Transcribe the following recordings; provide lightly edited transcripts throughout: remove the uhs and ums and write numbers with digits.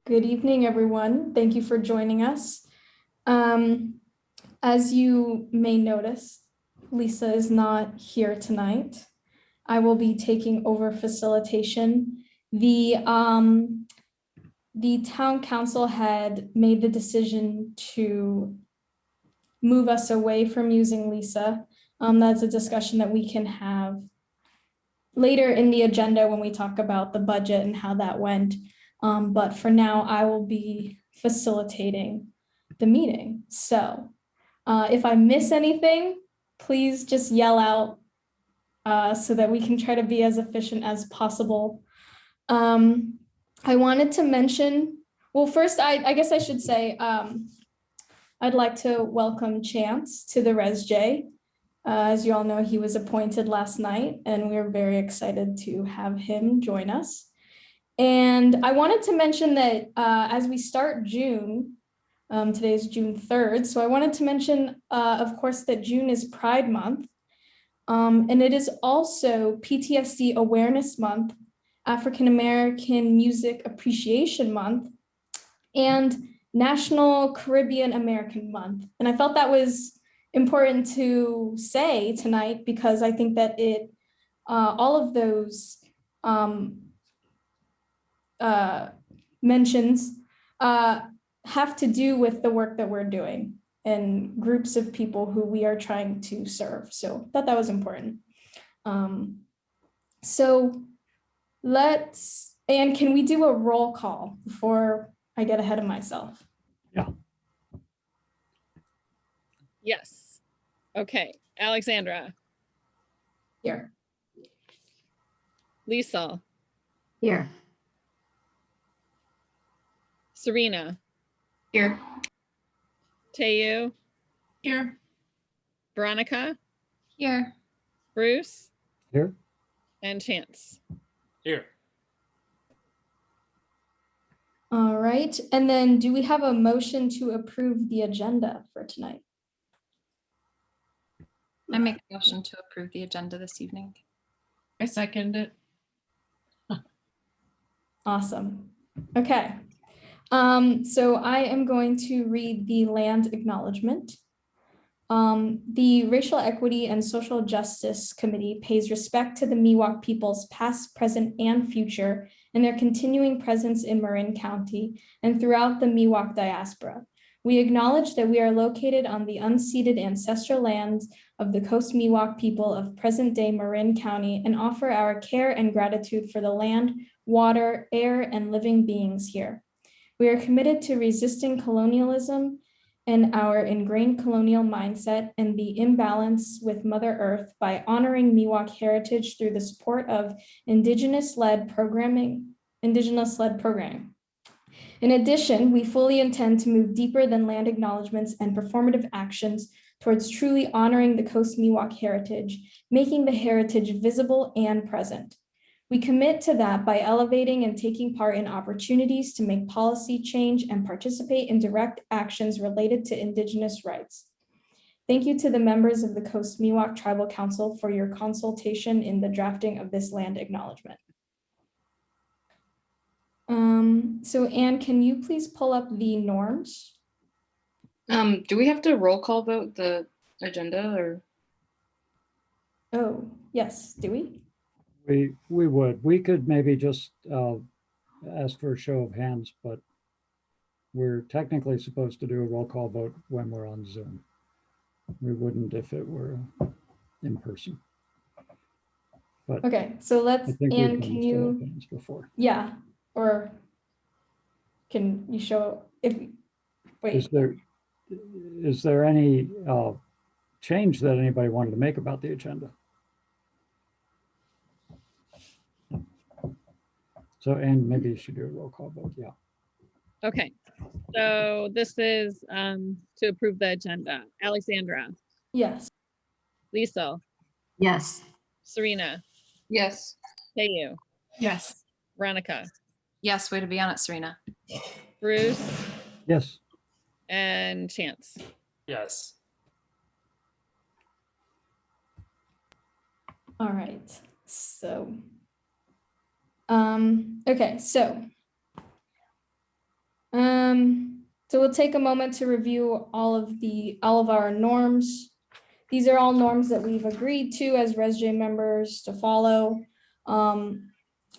Good evening, everyone. Thank you for joining us. As you may notice, Lisa is not here tonight. I will be taking over facilitation. The town council had made the decision to move us away from using Lisa. That's a discussion that we can have later in the agenda when we talk about the budget and how that went. But for now, I will be facilitating the meeting. So if I miss anything, please just yell out so that we can try to be as efficient as possible. I wanted to mention, well, first, I guess I should say, I'd like to welcome Chance to the ResJ. As you all know, he was appointed last night, and we're very excited to have him join us. And I wanted to mention that as we start June, today is June 3rd, so I wanted to mention, of course, that June is Pride Month, and it is also PTSD Awareness Month, African American Music Appreciation Month, and National Caribbean American Month. And I felt that was important to say tonight because I think that it, all of those mentions have to do with the work that we're doing and groups of people who we are trying to serve. So I thought that was important. So and can we do a roll call before I get ahead of myself? Yeah. Yes. Okay. Alexandra. Here. Lisa. Here. Serena. Here. Teo. Here. Veronica. Here. Bruce. Here. And Chance. Here. All right, and then do we have a motion to approve the agenda for tonight? I make a motion to approve the agenda this evening. I second it. Awesome. Okay. So I am going to read the land acknowledgement. The Racial Equity and Social Justice Committee pays respect to the Miwok peoples past, present, and future and their continuing presence in Marin County and throughout the Miwok diaspora. We acknowledge that we are located on the unceded ancestral lands of the Coast Miwok people of present-day Marin County and offer our care and gratitude for the land, water, air, and living beings here. We are committed to resisting colonialism and our ingrained colonial mindset and the imbalance with Mother Earth by honoring Miwok heritage through the support of Indigenous-led programming. In addition, we fully intend to move deeper than land acknowledgements and performative actions towards truly honoring the Coast Miwok heritage, making the heritage visible and present. We commit to that by elevating and taking part in opportunities to make policy change and participate in direct actions related to Indigenous rights. Thank you to the members of the Coast Miwok Tribal Council for your consultation in the drafting of this land acknowledgement. So Anne, can you please pull up the norms? Do we have to roll call vote the agenda or? Oh, yes, do we? We would. We could maybe just ask for a show of hands, but we're technically supposed to do a roll call vote when we're on Zoom. We wouldn't if it were in person. But okay, so let's, Anne, can you? Before. Yeah, or can you show, if, wait. Is there any change that anybody wanted to make about the agenda? So, and maybe you should do a roll call vote, yeah. Okay. So this is to approve the agenda. Alexandra. Yes. Lisa. Yes. Serena. Yes. Teo. Yes. Veronica. Yes, way to be on it, Serena. Bruce. Yes. And Chance. Yes. All right, so, okay, so So we'll take a moment to review all of our norms. These are all norms that we've agreed to as ResJ members to follow. And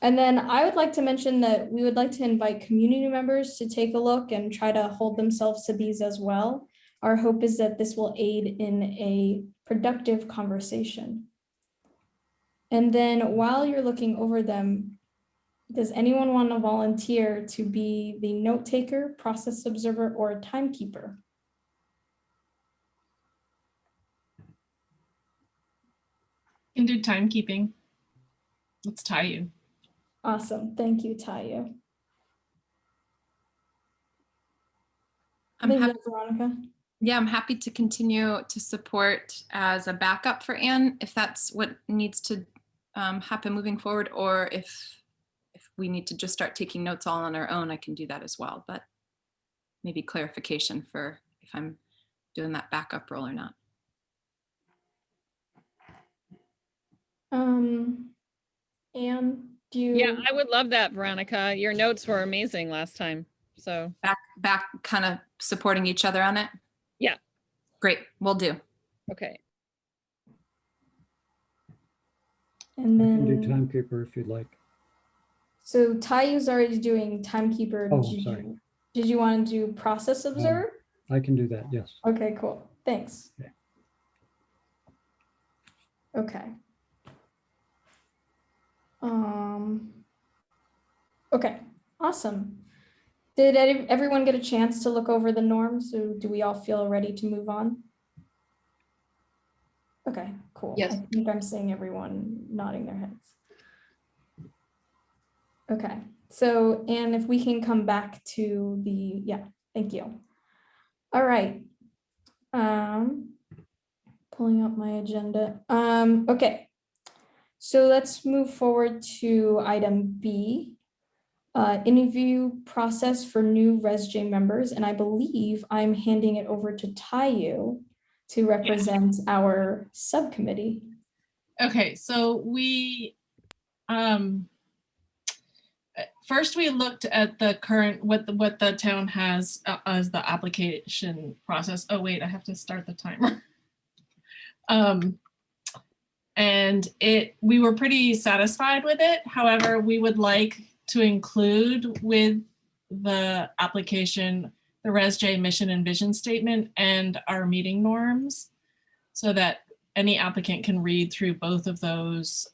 then I would like to mention that we would like to invite community members to take a look and try to hold themselves to these as well. Our hope is that this will aid in a productive conversation. And then while you're looking over them, does anyone want to volunteer to be the note taker, process observer, or timekeeper? Can do timekeeping. Let's tie you. Awesome, thank you, Tayo. I'm Thank you, happy, Veronica. yeah, I'm happy to continue to support as a backup for Anne if that's what needs to happen moving forward, or if we need to just start taking notes all on our own, I can do that as well. But maybe clarification for if I'm doing that backup role or not. Anne, do you? Yeah, I would love that, Veronica. Your notes were amazing last time. So Back kind of supporting each other on it? Yeah. Great, will do. okay. And I can do then, timekeeper if you'd like. so Tayo's already doing timekeeper. Oh, Did sorry. did you want to do process observer? I can do that, yes. Okay, cool. Thanks. Okay. Okay. Okay, awesome. Did everyone get a chance to look over the norms? So do we all feel ready to move on? Okay, cool. Yes. I think I'm seeing everyone nodding their heads. Okay, so Anne, if we can come back to the, yeah, thank you. All right. Pulling up my agenda. Okay. So let's move forward to item B, interview process for new ResJ members. And I believe I'm handing it over to Tayo to represent our subcommittee. Okay, so we first we looked at the current what the town has as the application process. Oh wait, I have to start the timer. And we were pretty satisfied with it. However, we would like to include with the application the ResJ mission and vision statement and our meeting norms, so that any applicant can read through both of those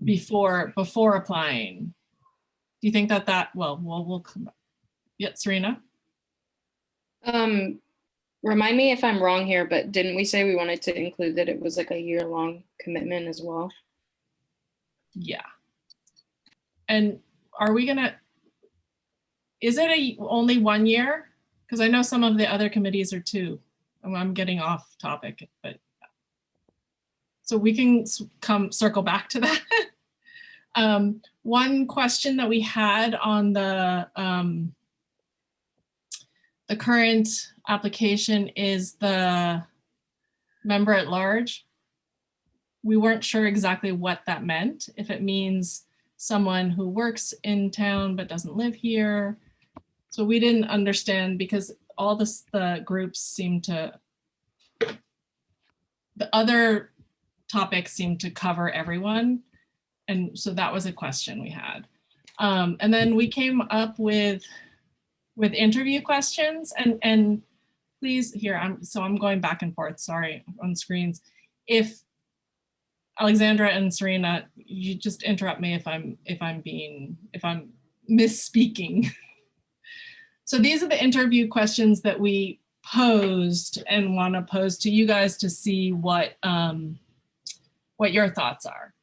before applying. Do you think that we'll come back? Yeah, Serena? Remind me if I'm wrong here, but didn't we say we wanted to include that it was like a year-long commitment as well? Yeah. And are we gonna, is it only 1 year? Because I know some of the other committees are 2. I'm getting off topic, but so we can circle back to that. One question that we had on the current application is the member at large. We weren't sure exactly what that meant, if it means someone who works in town but doesn't live here. So we didn't understand, because all the groups seem to, the other topics seem to cover everyone. And so that was a question we had. And then we came up with interview questions, and please here, I'm going back and forth, sorry, on screens. If Alexandra and Serena, you just interrupt me if I'm misspeaking. So these are the interview questions that we posed and want to pose to you guys to see what your thoughts are.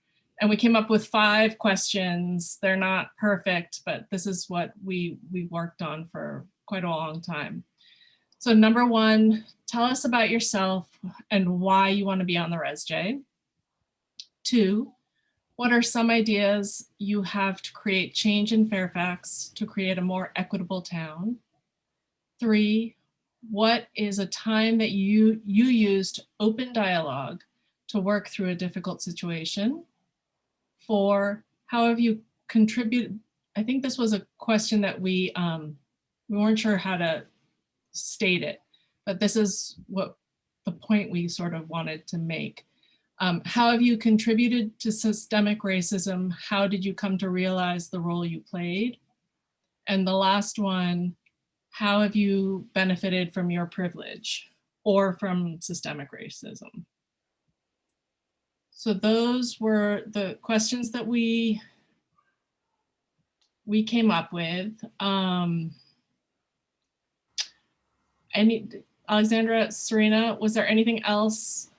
And we came up with 5 questions. They're not perfect, but this is what we worked on for quite a long time. So number 1, tell us about yourself and why you want to be on the ResJ. 2, what are some ideas you have to create change in Fairfax to create a more equitable town? 3, what is a time that you used open dialogue to work through a difficult situation? 4, how have you contributed I think this was a question that we weren't sure how to state it, but this is what the point we sort of wanted to make. How have you contributed to systemic racism? How did you come to realize the role you played? And the last one, how have you benefited from your privilege or from systemic racism? So those were the questions that we came up with. Alexandra, Serena, was there anything else?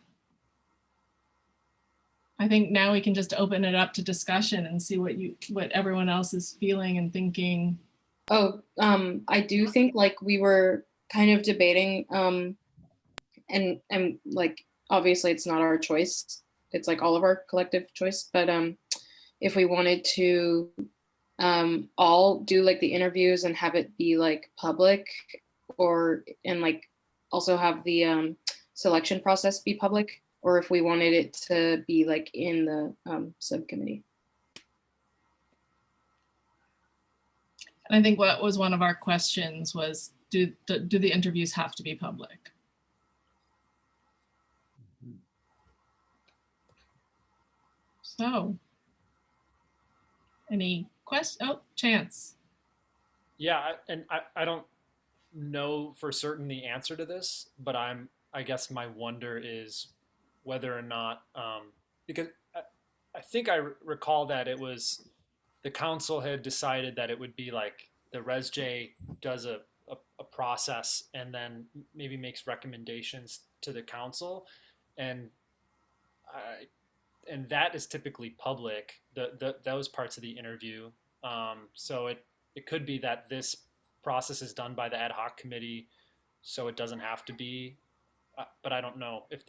I think now we can just open it up to discussion and see what everyone else is feeling and thinking. Oh, I do think like we were kind of debating, and like obviously it's not our choice. It's like all of our collective choice. But if we wanted to all do like the interviews and have it be like public, and like also have the selection process be public, or if we wanted it to be like in the subcommittee. And I think what was one of our questions was, do the interviews have to be public? So, any questions? Oh, Chance. Yeah, I don't know for certain the answer to this, but I guess my wonder is whether or not, because I think I recall that it was the council had decided that it would be like the ResJ does a process and then maybe makes recommendations to the council, and and that is typically public. Those parts of the interview. So it could be that this process is done by the ad hoc committee, so it doesn't have to be. But I don't know if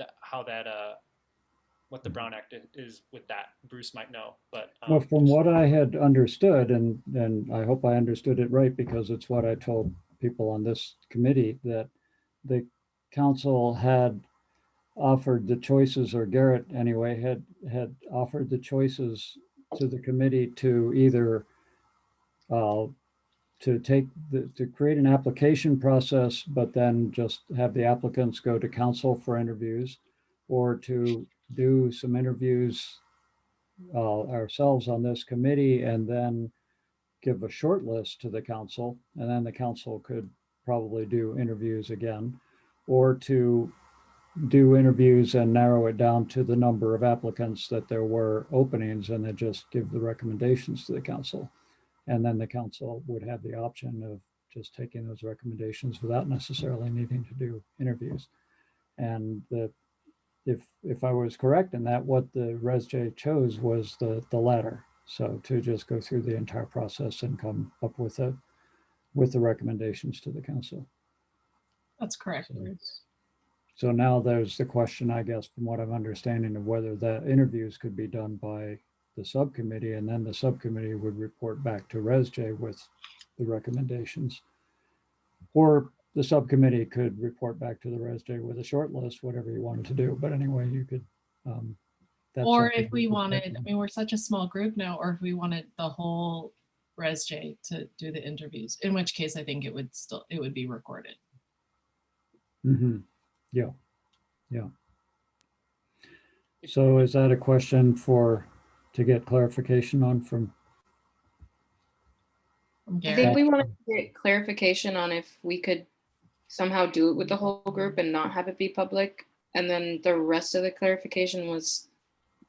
what the Brown Act is with that. Bruce might know, but Well, from what I had understood, and I hope I understood it right, because it's what I told people on this committee, that the council had offered the choices, or Garrett anyway, had offered the choices to the committee to either to create an application process, but then just have the applicants go to council for interviews, or to do some interviews ourselves on this committee and then give a short list to the council, and then the council could probably do interviews again, or to do interviews and narrow it down to the number of applicants that there were openings, and then just give the recommendations to the council. And then the council would have the option of just taking those recommendations without necessarily needing to do interviews. And if I was correct in that, what the ResJ chose was the latter. So to just go through the entire process and come up with the recommendations to the council. That's correct, Bruce. So now there's the question, I guess, from what I'm understanding, of whether the interviews could be done by the subcommittee, and then the subcommittee would report back to ResJ with the recommendations. Or the subcommittee could report back to the ResJ with a short list, whatever you wanted to do. But anyway, you could. Or if we wanted, I mean, we're such a small group now, or if we wanted the whole ResJ to do the interviews, in which case I think it would be recorded. Mm-hmm. Yeah. Yeah. So is that a question to get clarification on from? I think we want to get clarification on if we could somehow do it with the whole group and not have it be public. And then the rest of the clarification was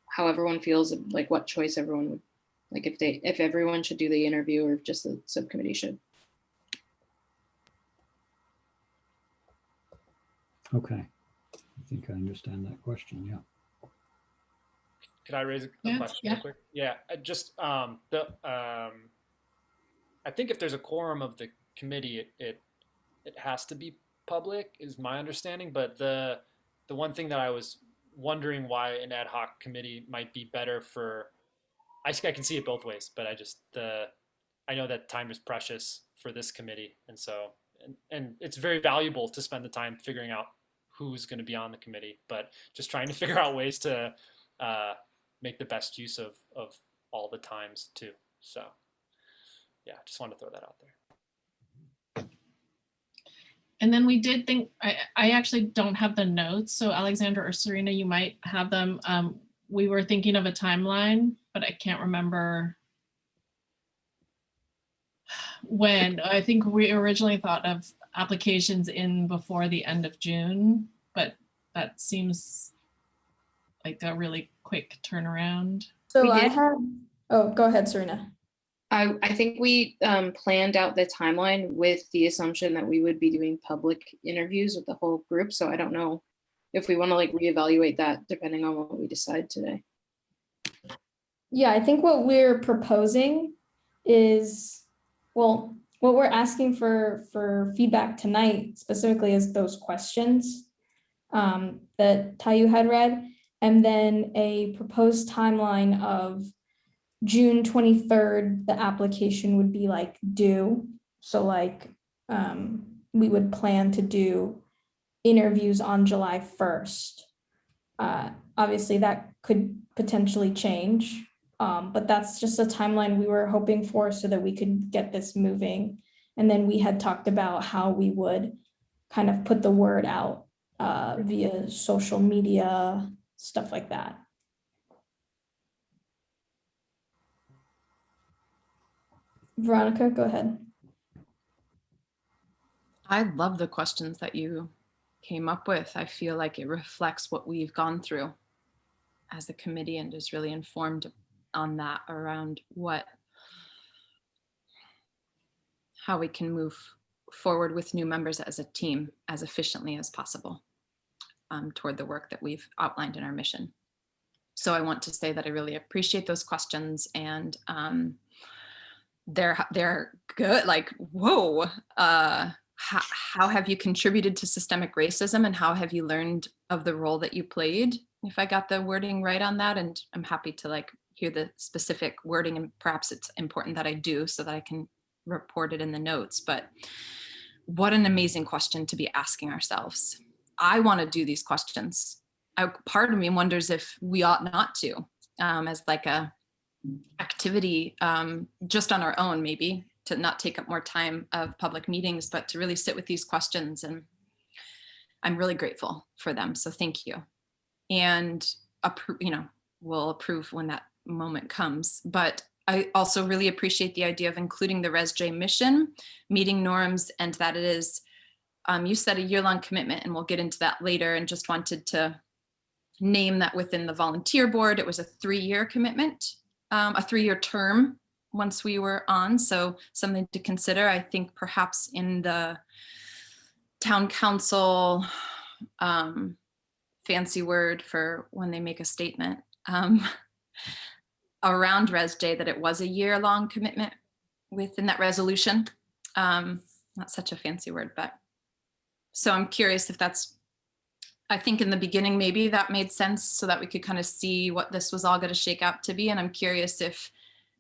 how everyone feels, like what choice everyone would, like if everyone should do the interview or if just the subcommittee should. Okay. I think I understand that question. Yeah. could I raise a question real quick? Yeah, I think if there's a quorum of the committee, it has to be public, is my understanding. But the one thing that I was wondering why an ad hoc committee might be better for, I can see it both ways, but I know that time is precious for this committee, and so and it's very valuable to spend the time figuring out who's going to be on the committee, but just trying to figure out ways to make the best use of all the times too. So yeah, just wanted to throw that out there. And then we did think, I actually don't have the notes, so Alexandra or Serena, you might have them. We were thinking of a timeline, but I can't remember when. I think we originally thought of applications in before the end of June, but that seems like a really quick turnaround. So We I did. had, oh, go ahead, Serena. I think we planned out the timeline with the assumption that we would be doing public interviews with the whole group. So I don't know if we want to like reevaluate that depending on what we decide today. Yeah, I think what we're proposing is, well, what we're asking for feedback tonight specifically is those questions that Tayu had read, and then a proposed timeline of June 23rd, the application would be like due. So like we would plan to do interviews on July 1st. Obviously that could potentially change, but that's just a timeline we were hoping for so that we could get this moving. And then we had talked about how we would kind of put the word out via social media, stuff like that. Veronica, go ahead. I love the questions that you came up with. I feel like it reflects what we've gone through as a committee and is really informed on that around how we can move forward with new members as a team as efficiently as possible toward the work that we've outlined in our mission. So I want to say that I really appreciate those questions, and they're good. Like, whoa, how have you contributed to systemic racism, and how have you learned of the role that you played? If I got the wording right on that, and I'm happy to like hear the specific wording, and perhaps it's important that I do so that I can report it in the notes. But what an amazing question to be asking ourselves. I want to do these questions. Part of me wonders if we ought not to, as like a activity just on our own, maybe to not take up more time of public meetings, but to really sit with these questions. And I'm really grateful for them. So thank you. And we'll approve when that moment comes. But I also really appreciate the idea of including the ResJ mission, meeting norms, and that it is, you said a year-long commitment, and we'll get into that later, and just wanted to name that within the volunteer board, it was a 3-year commitment, a 3-year term once we were on. So something to consider. I think perhaps in the town council, fancy word for when they make a statement, around ResJ, that it was a year-long commitment within that resolution. Not such a fancy word, but so I'm curious if that's, I think in the beginning, maybe that made sense so that we could kind of see what this was all going to shake out to be. And I'm curious if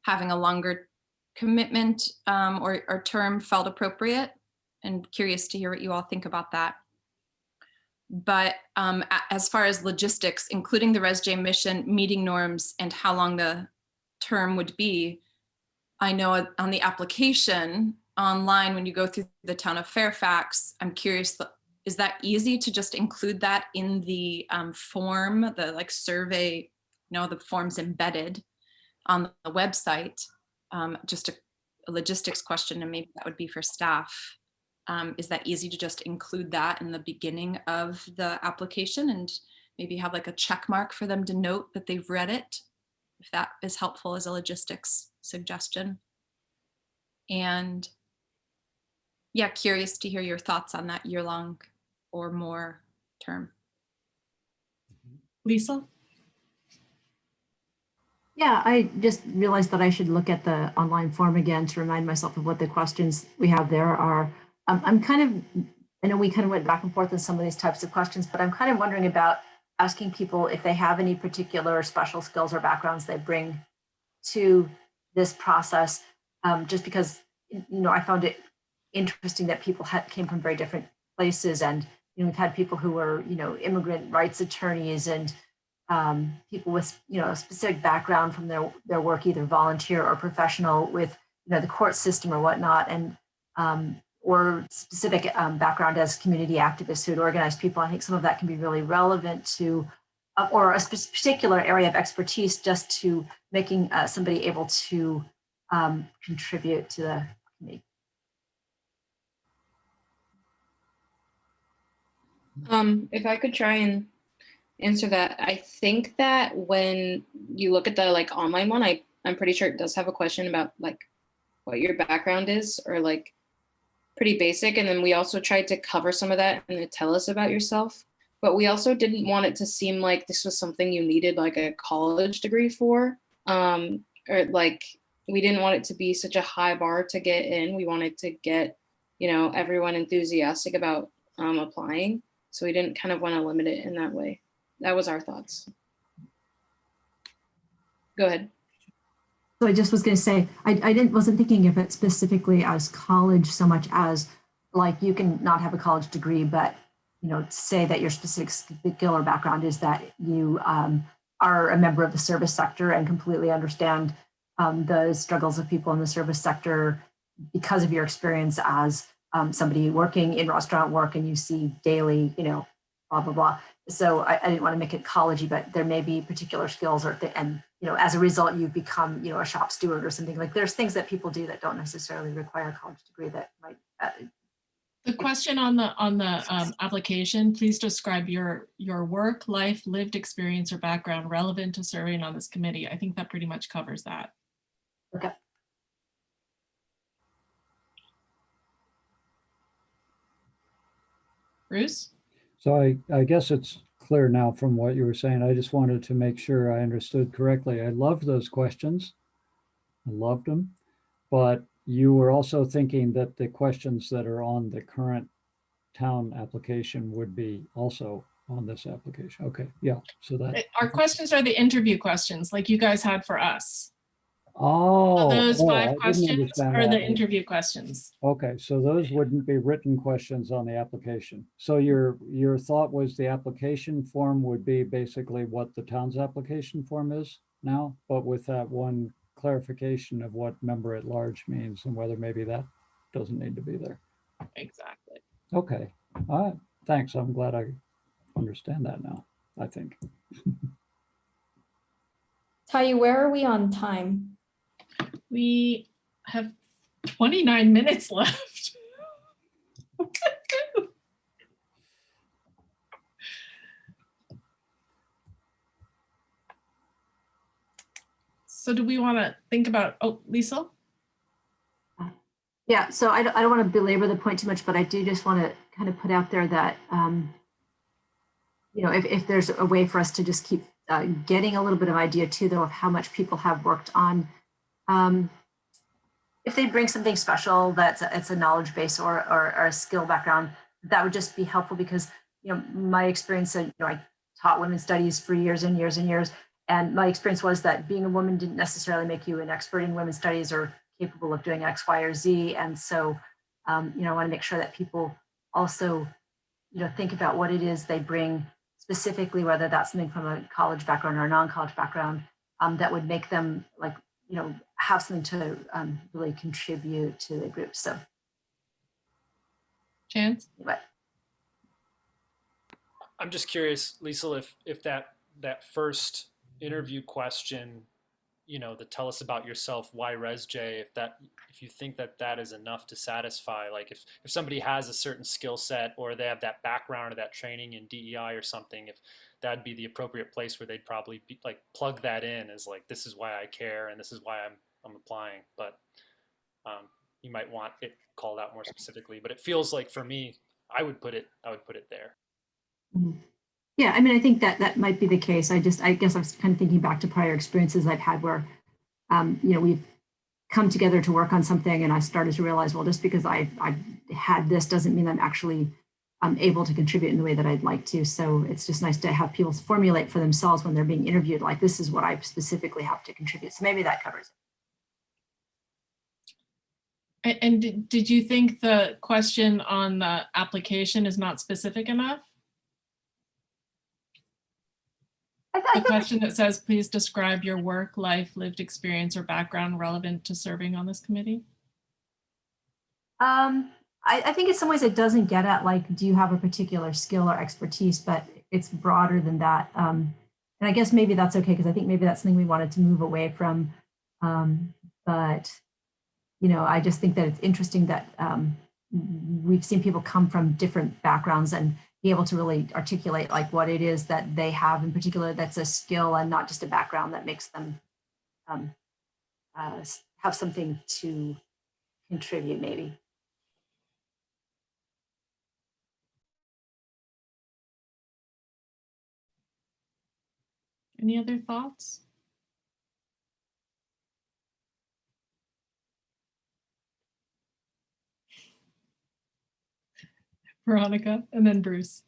having a longer commitment or term felt appropriate, and curious to hear what you all think about that. But as far as logistics, including the ResJ mission, meeting norms, and how long the term would be, I know on the application online, when you go through the town of Fairfax, I'm curious, is that easy to just include that in the form, the like survey, the form's embedded on the website? Just a logistics question, and maybe that would be for staff. Is that easy to just include that in the beginning of the application and maybe have like a check mark for them to note that they've read it, if that is helpful as a logistics suggestion? And yeah, curious to hear your thoughts on that year-long or more term. Lisa? Yeah, I just realized that I should look at the online form again to remind myself of what the questions we have there are. I'm kind of, I know we kind of went back and forth with some of these types of questions, but I'm kind of wondering about asking people if they have any particular special skills or backgrounds they bring to this process, just because, I found it interesting that people came from very different places, and we've had people who were, immigrant rights attorneys, and people with, a specific background from their work, either volunteer or professional, with, the court system or whatnot, and or specific background as community activists who had organized people. I think some of that can be really relevant to, or a particular area of expertise, just to making somebody able to contribute to the committee. If I could try and answer that, I think that when you look at the like online one, I'm pretty sure it does have a question about like what your background is, or like pretty basic. And then we also tried to cover some of that and to tell us about yourself. But we also didn't want it to seem like this was something you needed like a college degree for. Or like, we didn't want it to be such a high bar to get in. We wanted to get, everyone enthusiastic about applying. So we didn't kind of want to limit it in that way. That was our thoughts. Go ahead. So I just was going to say, I wasn't thinking of it specifically as college so much as like you can not have a college degree, but say that your specific skill or background is that you are a member of the service sector and completely understand the struggles of people in the service sector because of your experience as somebody working in restaurant work, and you see daily, blah, blah, blah. So I didn't want to make it collegey, but there may be particular skills and as a result, you've become, a shop steward or something. Like there's things that people do that don't necessarily require a college degree that might. The question on the application, please describe your work, life, lived experience, or background relevant to serving on this committee. I think that pretty much covers that. Okay. Bruce? So I guess it's clear now from what you were saying. I just wanted to make sure I understood correctly. I loved those questions. I loved them. But you were also thinking that the questions that are on the current town application would be also on this application. Okay, yeah. So that Our questions are the interview questions like you guys had for us. Oh, Those I 5 didn't questions understand are the that. interview questions. Okay, so those wouldn't be written questions on the application. So your thought was the application form would be basically what the town's application form is now, but with that one clarification of what member at large means and whether maybe that doesn't need to be there. Exactly. Okay, all right, thanks. I'm glad I understand that now, I think. Tayu, where are we on time? We have 29 minutes left. So do we want to think about, Lisa? Yeah, so I don't want to belabor the point too much, but I do just want to kind of put out there that, if there's a way for us to just keep getting a little bit of idea too, though, of how much people have worked on, if they bring something special that's it's a knowledge base or a skill background, that would just be helpful because, my experience, I taught women's studies for years and years and years. And my experience was that being a woman didn't necessarily make you an expert in women's studies or capable of doing X, Y, or Z. And so, I want to make sure that people also, think about what it is they bring specifically, whether that's something from a college background or a non-college background, that would make them have something to really contribute to the group. So, Chance? Anyway. I'm just curious, Lisa, if that first interview question, the tell us about yourself, why ResJ, if you think that is enough to satisfy, like if somebody has a certain skill set or they have that background or that training in DEI or something, if that'd be the appropriate place where they'd probably be, like plug that in as like, this is why I care and this is why I'm applying. But you might want it called out more specifically. But it feels like for me, I would put it there. Mm-hmm. Yeah, I mean, I think that might be the case. I guess I was kind of thinking back to prior experiences I've had where, we've come together to work on something, and I started to realize, well, just because I had this doesn't mean I'm actually able to contribute in the way that I'd like to. So it's just nice to have people formulate for themselves when they're being interviewed, like this is what I specifically have to contribute. So maybe that covers it. And did you think the question on the application is not specific enough? I the question that says, please describe your work, life, lived experience, or background relevant to serving on this committee? I think in some ways it doesn't get at like, do you have a particular skill or expertise, but it's broader than that. And I guess maybe that's okay, because I think maybe that's something we wanted to move away from. But, you know, I just think that it's interesting that we've seen people come from different backgrounds and be able to really articulate like what it is that they have in particular that's a skill and not just a background that makes them have something to contribute maybe. Any other thoughts? Veronica, and then Bruce.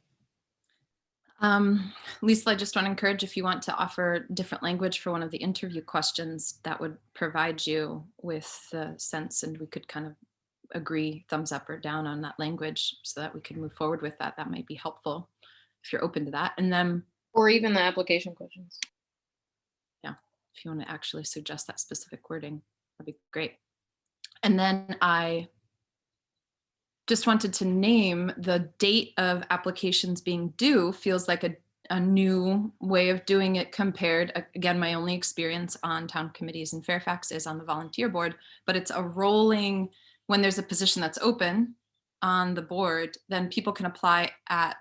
Lisa, I just want to encourage, if you want to offer different language for one of the interview questions, that would provide you with the sense, and we could kind of agree thumbs up or down on that language so that we could move forward with that. That might be helpful if you're open to that. And then, Or even the application questions. yeah, if you want to actually suggest that specific wording, that'd be great. And then I just wanted to name the date of applications being due. Feels like a new way of doing it compared, again, my only experience on town committees in Fairfax is on the volunteer board, but it's a rolling, when there's a position that's open on the board, then people can apply at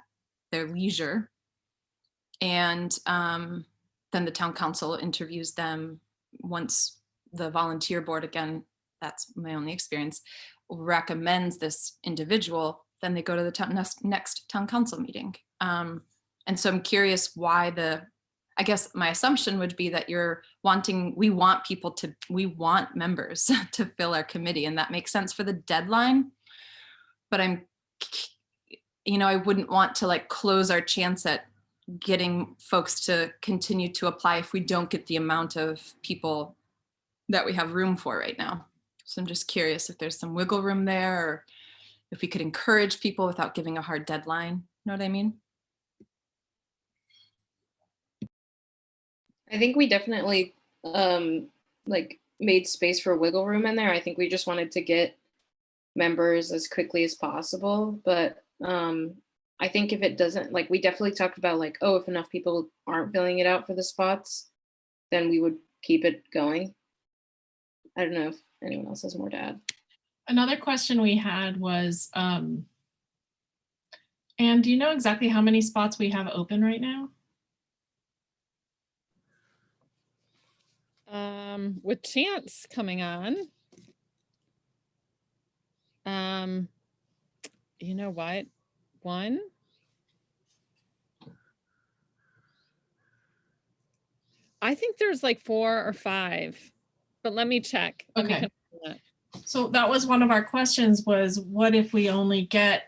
their leisure. And then the town council interviews them once the volunteer board, again, that's my only experience, recommends this individual, then they go to the next town council meeting. And so I'm curious why I guess my assumption would be that we want members to fill our committee, and that makes sense for the deadline. But I wouldn't want to like close our chance at getting folks to continue to apply if we don't get the amount of people that we have room for right now. So I'm just curious if there's some wiggle room there, or if we could encourage people without giving a hard deadline. Know what I mean? I think we definitely like made space for wiggle room in there. I think we just wanted to get members as quickly as possible. But I think if it doesn't, like, we definitely talked about like, oh, if enough people aren't filling it out for the spots, then we would keep it going. I don't know if anyone else has more to add. Another question we had was, and do you know exactly how many spots we have open right now? With Chance coming on, you know what? One. I think there's like 4 or 5, but let me check. Okay. So that was one of our questions, was what if we only get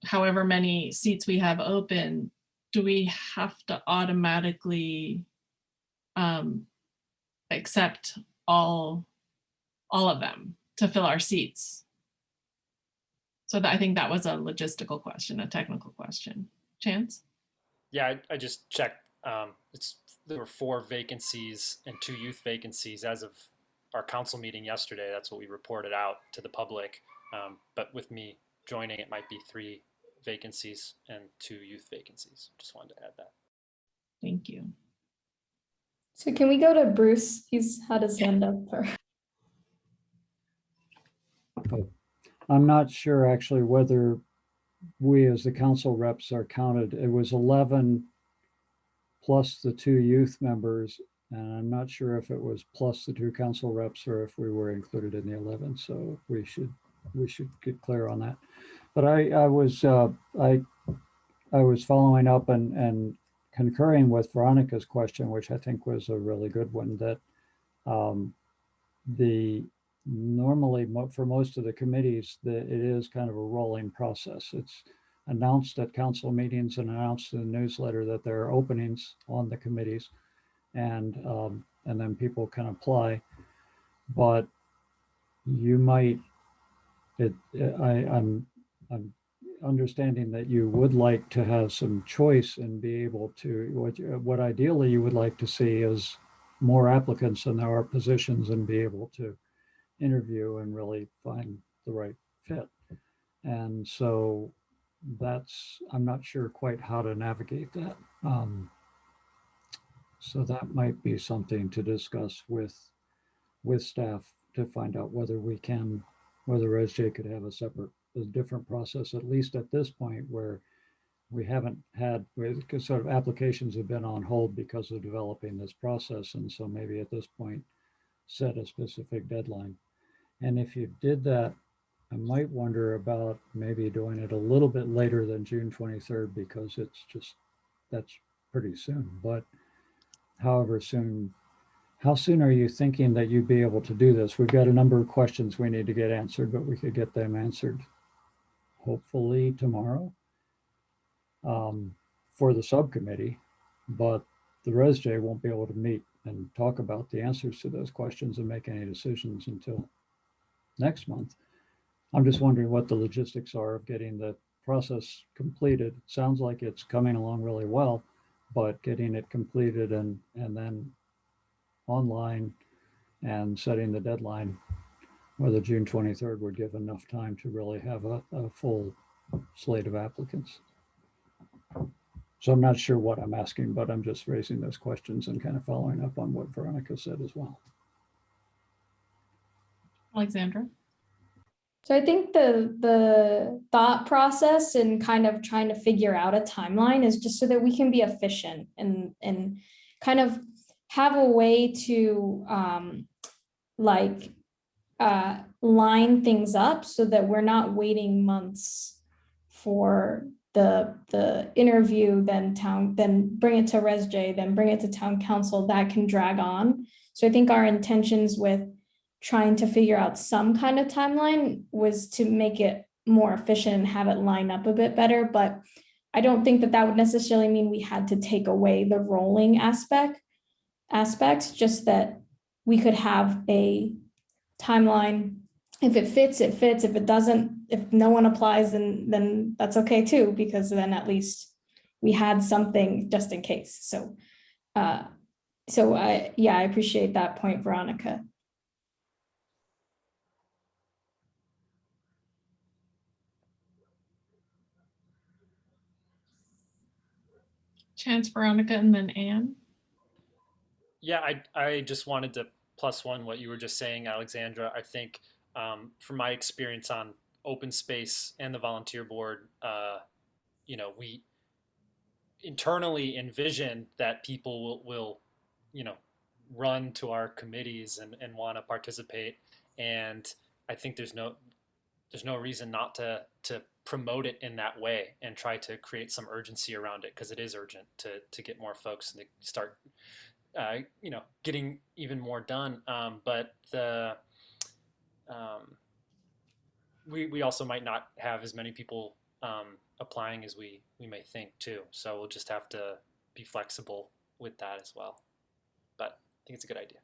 however many seats we have open? Do we have to automatically accept all of them to fill our seats? So I think that was a logistical question, a technical question. Chance? Yeah, I just checked. There were 4 vacancies and 2 youth vacancies as of our council meeting yesterday. That's what we reported out to the public. But with me joining, it might be 3 vacancies and 2 youth vacancies. Just wanted to add that. Thank you. So can we go to Bruce? He's had his hand up. I'm not sure actually whether we as the council reps are counted. It was 11 plus the 2 youth members, and I'm not sure if it was plus the 2 council reps or if we were included in the 11. So we should get clear on that. But I was following up and concurring with Veronica's question, which I think was a really good one, that normally for most of the committees, it is kind of a rolling process. It's announced at council meetings and announced in the newsletter that there are openings on the committees, and then people can apply. But you might, I'm understanding that you would like to have some choice and be able to, what ideally you would like to see is more applicants than there are positions and be able to interview and really find the right fit. And so I'm not sure quite how to navigate that. So that might be something to discuss with staff to find out whether SJ could have a different process, at least at this point where we haven't had, because sort of applications have been on hold because of developing this process. And so maybe at this point, set a specific deadline. And if you did that, I might wonder about maybe doing it a little bit later than June 23rd, because that's pretty soon. But however soon, how soon are you thinking that you'd be able to do this? We've got a number of questions we need to get answered, but we could get them answered hopefully tomorrow for the subcommittee, but the ResJ won't be able to meet and talk about the answers to those questions and make any decisions until next month. I'm just wondering what the logistics are of getting the process completed. It sounds like it's coming along really well, but getting it completed and then online and setting the deadline, whether June 23rd would give enough time to really have a full slate of applicants. So I'm not sure what I'm asking, but I'm just raising those questions and kind of following up on what Veronica said as well. Alexandra? So I think the thought process and kind of trying to figure out a timeline is just so that we can be efficient and kind of have a way to line things up so that we're not waiting months for the interview, then bring it to ResJ, then bring it to town council. That can drag on. So I think our intentions with trying to figure out some kind of timeline was to make it more efficient and have it line up a bit better. But I don't think that would necessarily mean we had to take away the rolling aspects, just that we could have a timeline. If it fits, it fits. If it doesn't, if no one applies, then that's okay too, because then at least we had something just in case. So I appreciate that point, Veronica. Chance, Veronica, and then Anne. Yeah, I just wanted to plus one what you were just saying, Alexandra. I think from my experience on open space and the volunteer board, we internally envision that people will run to our committees and want to participate. And I think there's no reason not to promote it in that way and try to create some urgency around it, because it is urgent to get more folks and to start getting even more done. But we also might not have as many people applying as we may think too. So we'll just have to be flexible with that as well. But I think it's a good idea.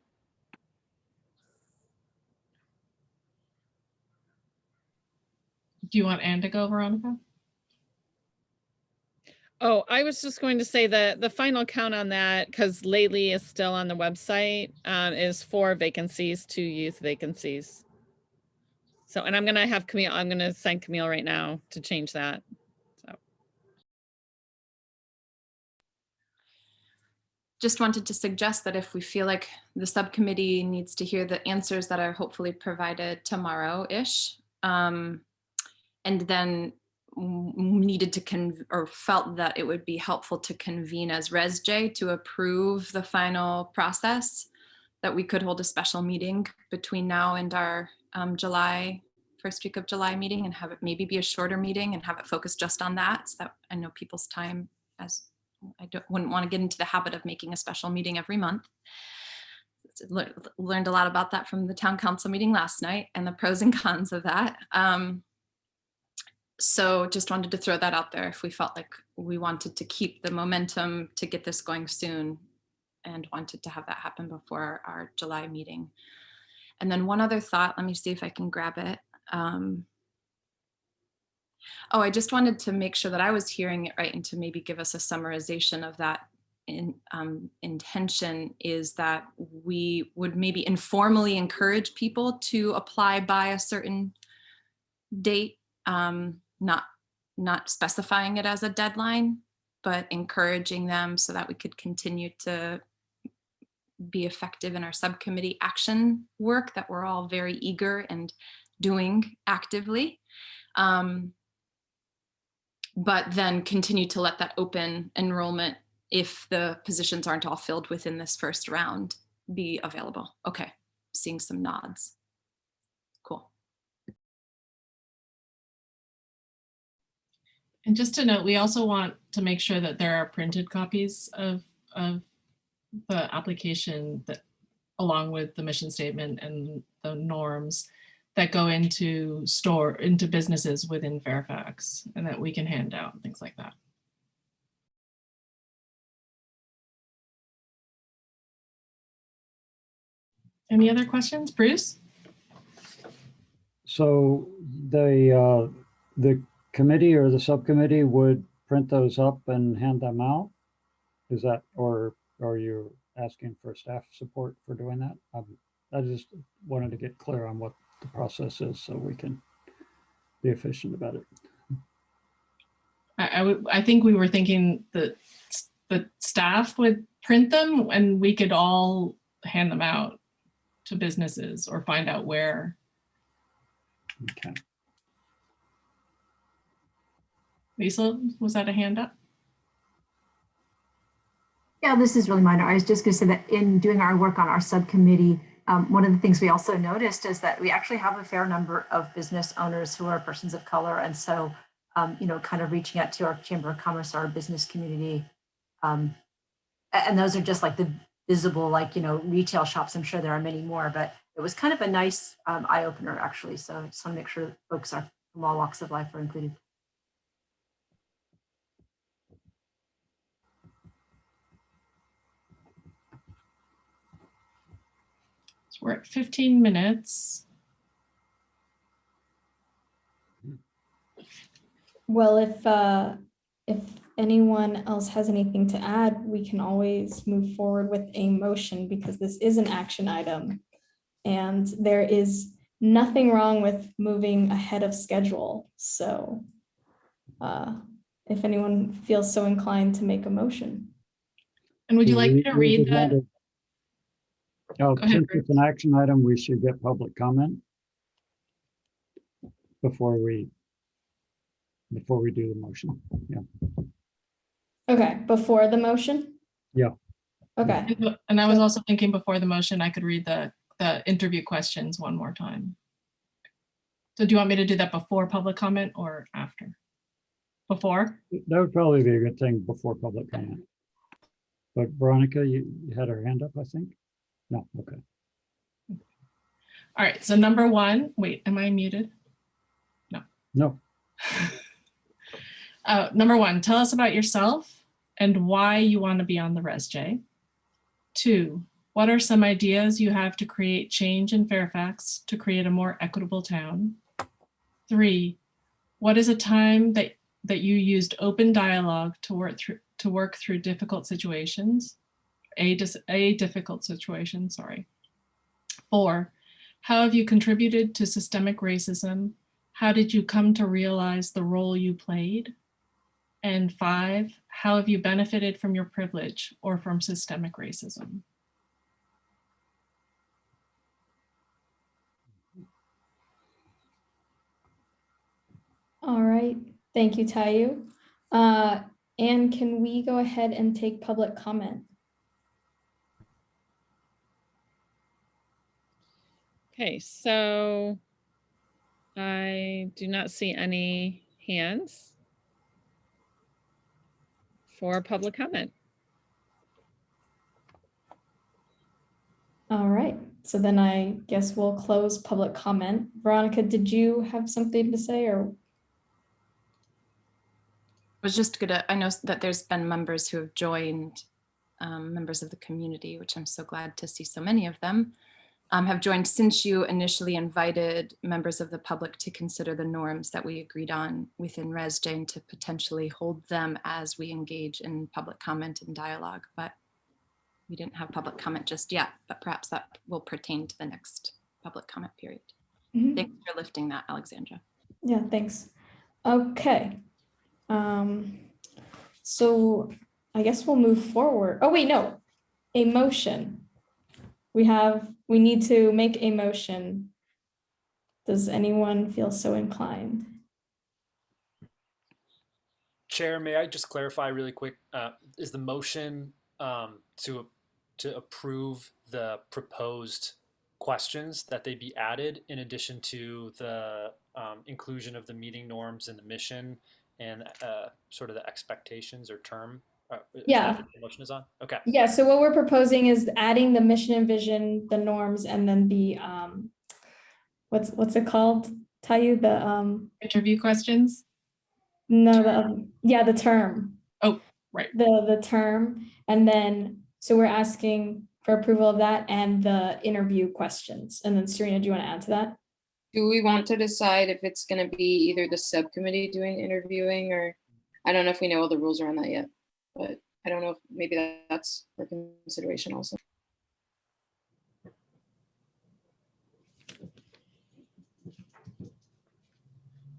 Do you want Anne to go, Veronica? Oh, I was just going to say that the final count on that, because lately is still on the website, is 4 vacancies, 2 youth vacancies. So, and I'm going to have Camille, I'm going to send Camille right now to change that. So. Just wanted to suggest that if we feel like the subcommittee needs to hear the answers that are hopefully provided tomorrow-ish, and then needed to or felt that it would be helpful to convene as ResJ to approve the final process, that we could hold a special meeting between now and our first week of July meeting, and have it maybe be a shorter meeting and have it focus just on that, so that I know people's time, as I wouldn't want to get into the habit of making a special meeting every month. Learned a lot about that from the town council meeting last night and the pros and cons of that. So just wanted to throw that out there if we felt like we wanted to keep the momentum to get this going soon and wanted to have that happen before our July meeting. And then one other thought, let me see if I can grab it. Oh, I just wanted to make sure that I was hearing it right and to maybe give us a summarization of that intention is that we would maybe informally encourage people to apply by a certain date, not specifying it as a deadline, but encouraging them so that we could continue to be effective in our subcommittee action work that we're all very eager and doing actively. But then continue to let that open enrollment, if the positions aren't all filled within this first round, be available. Okay, seeing some nods. Cool. And just to note, we also want to make sure that there are printed copies of the application that, along with the mission statement and the norms that go into businesses within Fairfax, and that we can hand out and things like that. Any other questions, Bruce? So the committee or the subcommittee would print those up and hand them out? Is that, or are you asking for staff support for doing that? I just wanted to get clear on what the process is so we can be efficient about it. I think we were thinking that the staff would print them and we could all hand them out to businesses or find out where. Okay. Lisa, was that a hand up? Yeah, this is really minor. I was just going to say that in doing our work on our subcommittee, one of the things we also noticed is that we actually have a fair number of business owners who are persons of color. And so, kind of reaching out to our Chamber of Commerce, our business community. And those are just like the visible, retail shops. I'm sure there are many more, but it was kind of a nice eye opener, actually. So I just want to make sure folks are from all walks of life are included. So we're at 15 minutes. Well, if anyone else has anything to add, we can always move forward with a motion because this is an action item. And there is nothing wrong with moving ahead of schedule. So if anyone feels so inclined to make a motion. And would you like me to read that? Since it's an action item, we should get public comment before we do the motion. Yeah. Okay, before the motion? Yeah. Okay. And I was also thinking before the motion, I could read the interview questions one more time. So do you want me to do that before public comment or after? Before? That would probably be a good thing before public comment. But Veronica, you had her hand up, I think? No, okay. All right, so number one, wait, am I muted? No. Number one, tell us about yourself and why you want to be on the ResJ. 2, what are some ideas you have to create change in Fairfax to create a more equitable town? 3, what is a time that you used open dialogue to work through difficult situations? A difficult situation, sorry. 4, how have you contributed to systemic racism? How did you come to realize the role you played? And 5, how have you benefited from your privilege or from systemic racism? All right, thank you, Tayu. And can we go ahead and take public comment? Okay, so I do not see any hands for public comment. All right, so then I guess we'll close public comment. Veronica, did you have something to say or? I was just I know that there's been members who have joined, members of the community, which I'm so glad to see so many of them. have joined since you initially invited members of the public to consider the norms that we agreed on within ResJ and to potentially hold them as we engage in public comment and dialogue. But we didn't have public comment just yet, but perhaps that will pertain to the next public comment period. Mhm. Thanks for lifting that, Alexandra. Yeah, thanks. Okay. So I guess we'll move forward. Oh, wait, no, a motion. We need to make a motion. Does anyone feel so inclined? Chair, may I just clarify really quick? Is the motion to approve the proposed questions that they be added in addition to the inclusion of the meeting norms and the mission and sort of the expectations or term? Is Yeah. that what the motion is on? Okay. Yeah, so what we're proposing is adding the mission and vision, the norms, and then the, what's it called? Tayu, the, Interview questions? no, the term. Oh, right. The term, and then, so we're asking for approval of that and the interview questions. And then Serena, do you want to add to that? Do we want to decide if it's going to be either the subcommittee doing interviewing, or I don't know if we know all the rules around that yet, but I don't know if maybe that's for consideration also.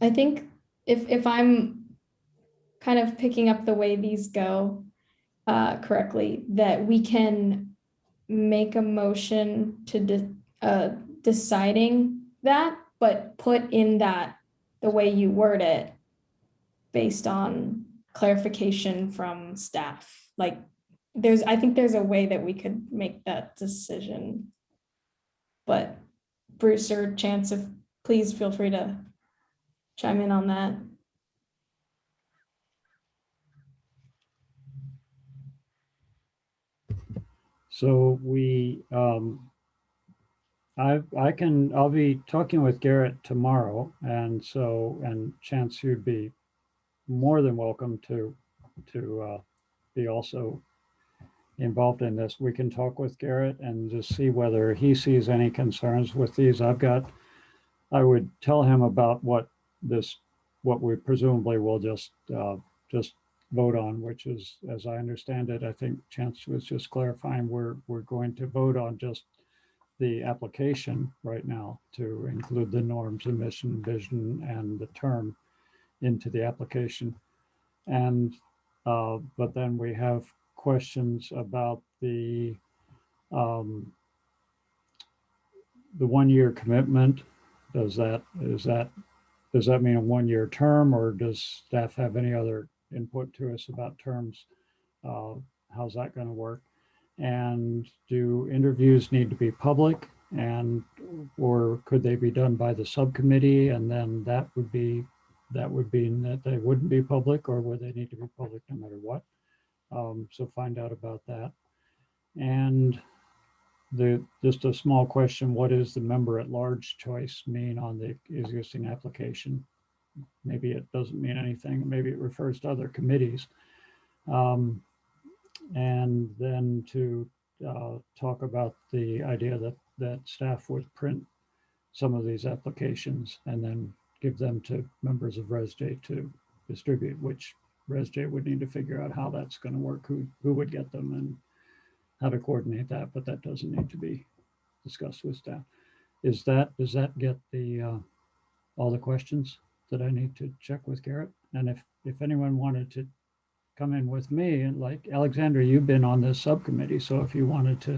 I think if I'm kind of picking up the way these go correctly, that we can make a motion to deciding that, but put in that the way you word it based on clarification from staff. Like I think there's a way that we could make that decision. But Bruce or Chance, please feel free to chime in on that. So I'll be talking with Garrett tomorrow, and Chance, you'd be more than welcome to be also involved in this. We can talk with Garrett and just see whether he sees any concerns with these. I would tell him about what we presumably will just vote on, which is, as I understand it, I think Chance was just clarifying, we're going to vote on just the application right now to include the norms and mission, vision, and the term into the application. And but then we have questions about the 1-year commitment. Does that mean a 1-year term, or does staff have any other input to us about terms? How's that going to work? And do interviews need to be public, or could they be done by the subcommittee? And then that would mean that they wouldn't be public, or would they need to be public no matter what? So find out about that. And just a small question, what does the member at large choice mean on the existing application? Maybe it doesn't mean anything. Maybe it refers to other committees. And then to talk about the idea that staff would print some of these applications and then give them to members of ResJ to distribute, which ResJ would need to figure out how that's going to work, who would get them and how to coordinate that, but that doesn't need to be discussed with staff. Does that get all the questions that I need to check with Garrett? And if anyone wanted to come in with me, and like Alexandra, you've been on this subcommittee, so if you wanted to,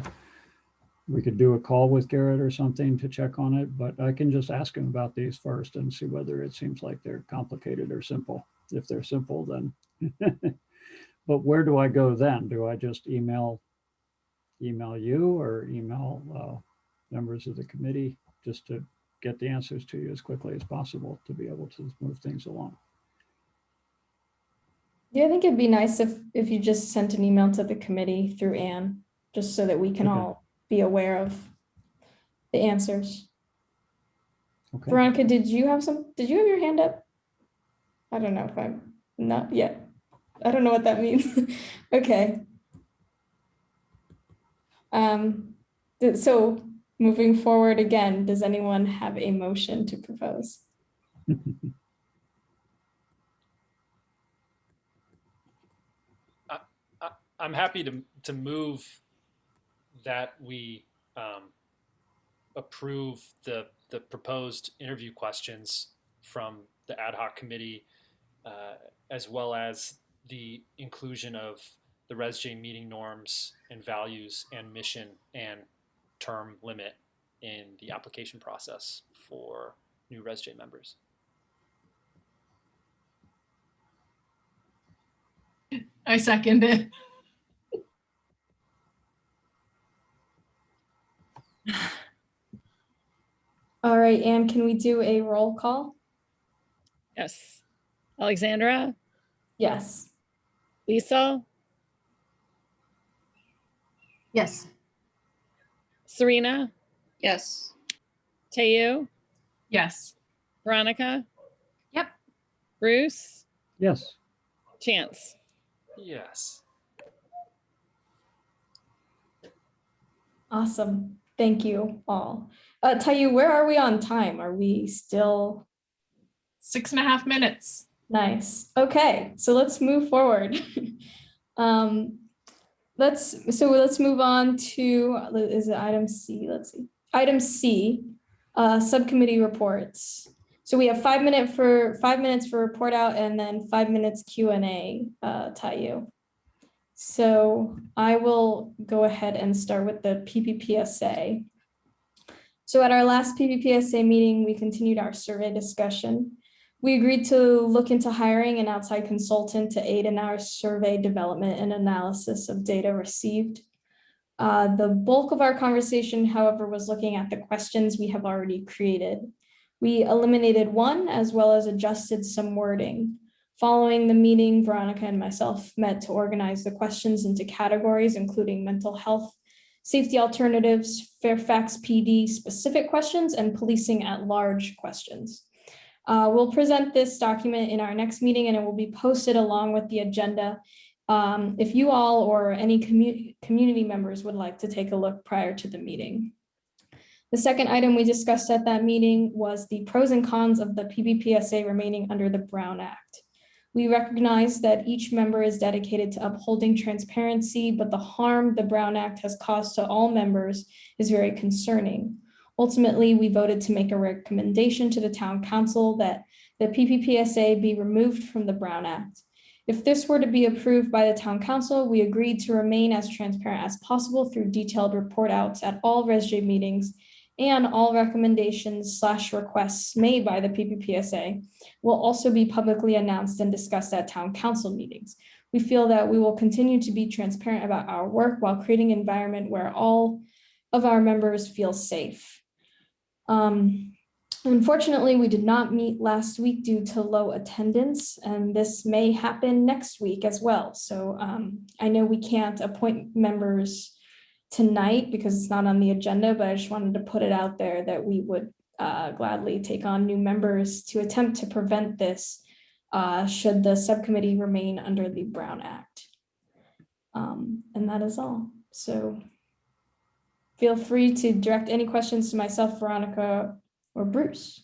we could do a call with Garrett or something to check on it, but I can just ask him about these first and see whether it seems like they're complicated or simple. If they're simple, then, but where do I go then? Do I just email you or email members of the committee just to get the answers to you as quickly as possible to be able to move things along? Yeah, I think it'd be nice if you just sent an email to the committee through Anne, just so that we can all be aware of the answers. Okay. Veronica, did you have your hand up? I don't know if I'm not yet. I don't know what that means. Okay. So moving forward again, does anyone have a motion to propose? I'm happy to move that we approve the proposed interview questions from the ad hoc committee, as well as the inclusion of the ResJ meeting norms and values and mission and term limit in the application process for new ResJ members. I second it. All right, Anne, can we do a roll call? Yes. Alexandra, Yes. Lisa, Yes. Serena, Yes. Teo, Yes. Veronica, Yep. Bruce, Yes, Chance. Yes. Awesome. Thank you all. Tayu, where are we on time? Are we still 6.5 minutes. nice? Okay, so let's move forward. Let's move on to, is it item C? Let's see. Item C, subcommittee reports. So we have 5 minutes for report out and then 5 minutes Q&A, Tayu. So I will go ahead and start with the PPPSA. So at our last PPPSA meeting, we continued our survey discussion. We agreed to look into hiring an outside consultant to aid in our survey development and analysis of data received. The bulk of our conversation, however, was looking at the questions we have already created. We eliminated one as well as adjusted some wording. Following the meeting, Veronica and myself met to organize the questions into categories, including mental health, safety alternatives, Fairfax PD specific questions, and policing at large questions. We'll present this document in our next meeting and it will be posted along with the agenda. If you all or any community members would like to take a look prior to the meeting. The second item we discussed at that meeting was the pros and cons of the PPPSA remaining under the Brown Act. We recognize that each member is dedicated to upholding transparency, but the harm the Brown Act has caused to all members is very concerning. Ultimately, we voted to make a recommendation to the town council that the PPPSA be removed from the Brown Act. If this were to be approved by the town council, we agreed to remain as transparent as possible through detailed report outs at all ResJ meetings, and all recommendations/requests made by the PPPSA will also be publicly announced and discussed at town council meetings. We feel that we will continue to be transparent about our work while creating an environment where all of our members feel safe. Unfortunately, we did not meet last week due to low attendance, and this may happen next week as well. So I know we can't appoint members tonight because it's not on the agenda, but I just wanted to put it out there that we would gladly take on new members to attempt to prevent this should the subcommittee remain under the Brown Act. And that is all. So feel free to direct any questions to myself, Veronica, or Bruce.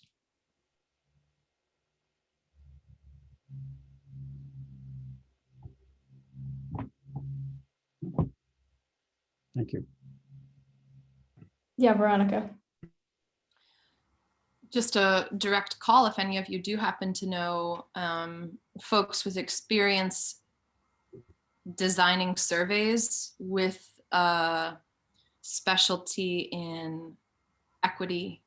thank you. Yeah, Veronica. Just a direct call if any of you do happen to know folks with experience designing surveys with a specialty in equity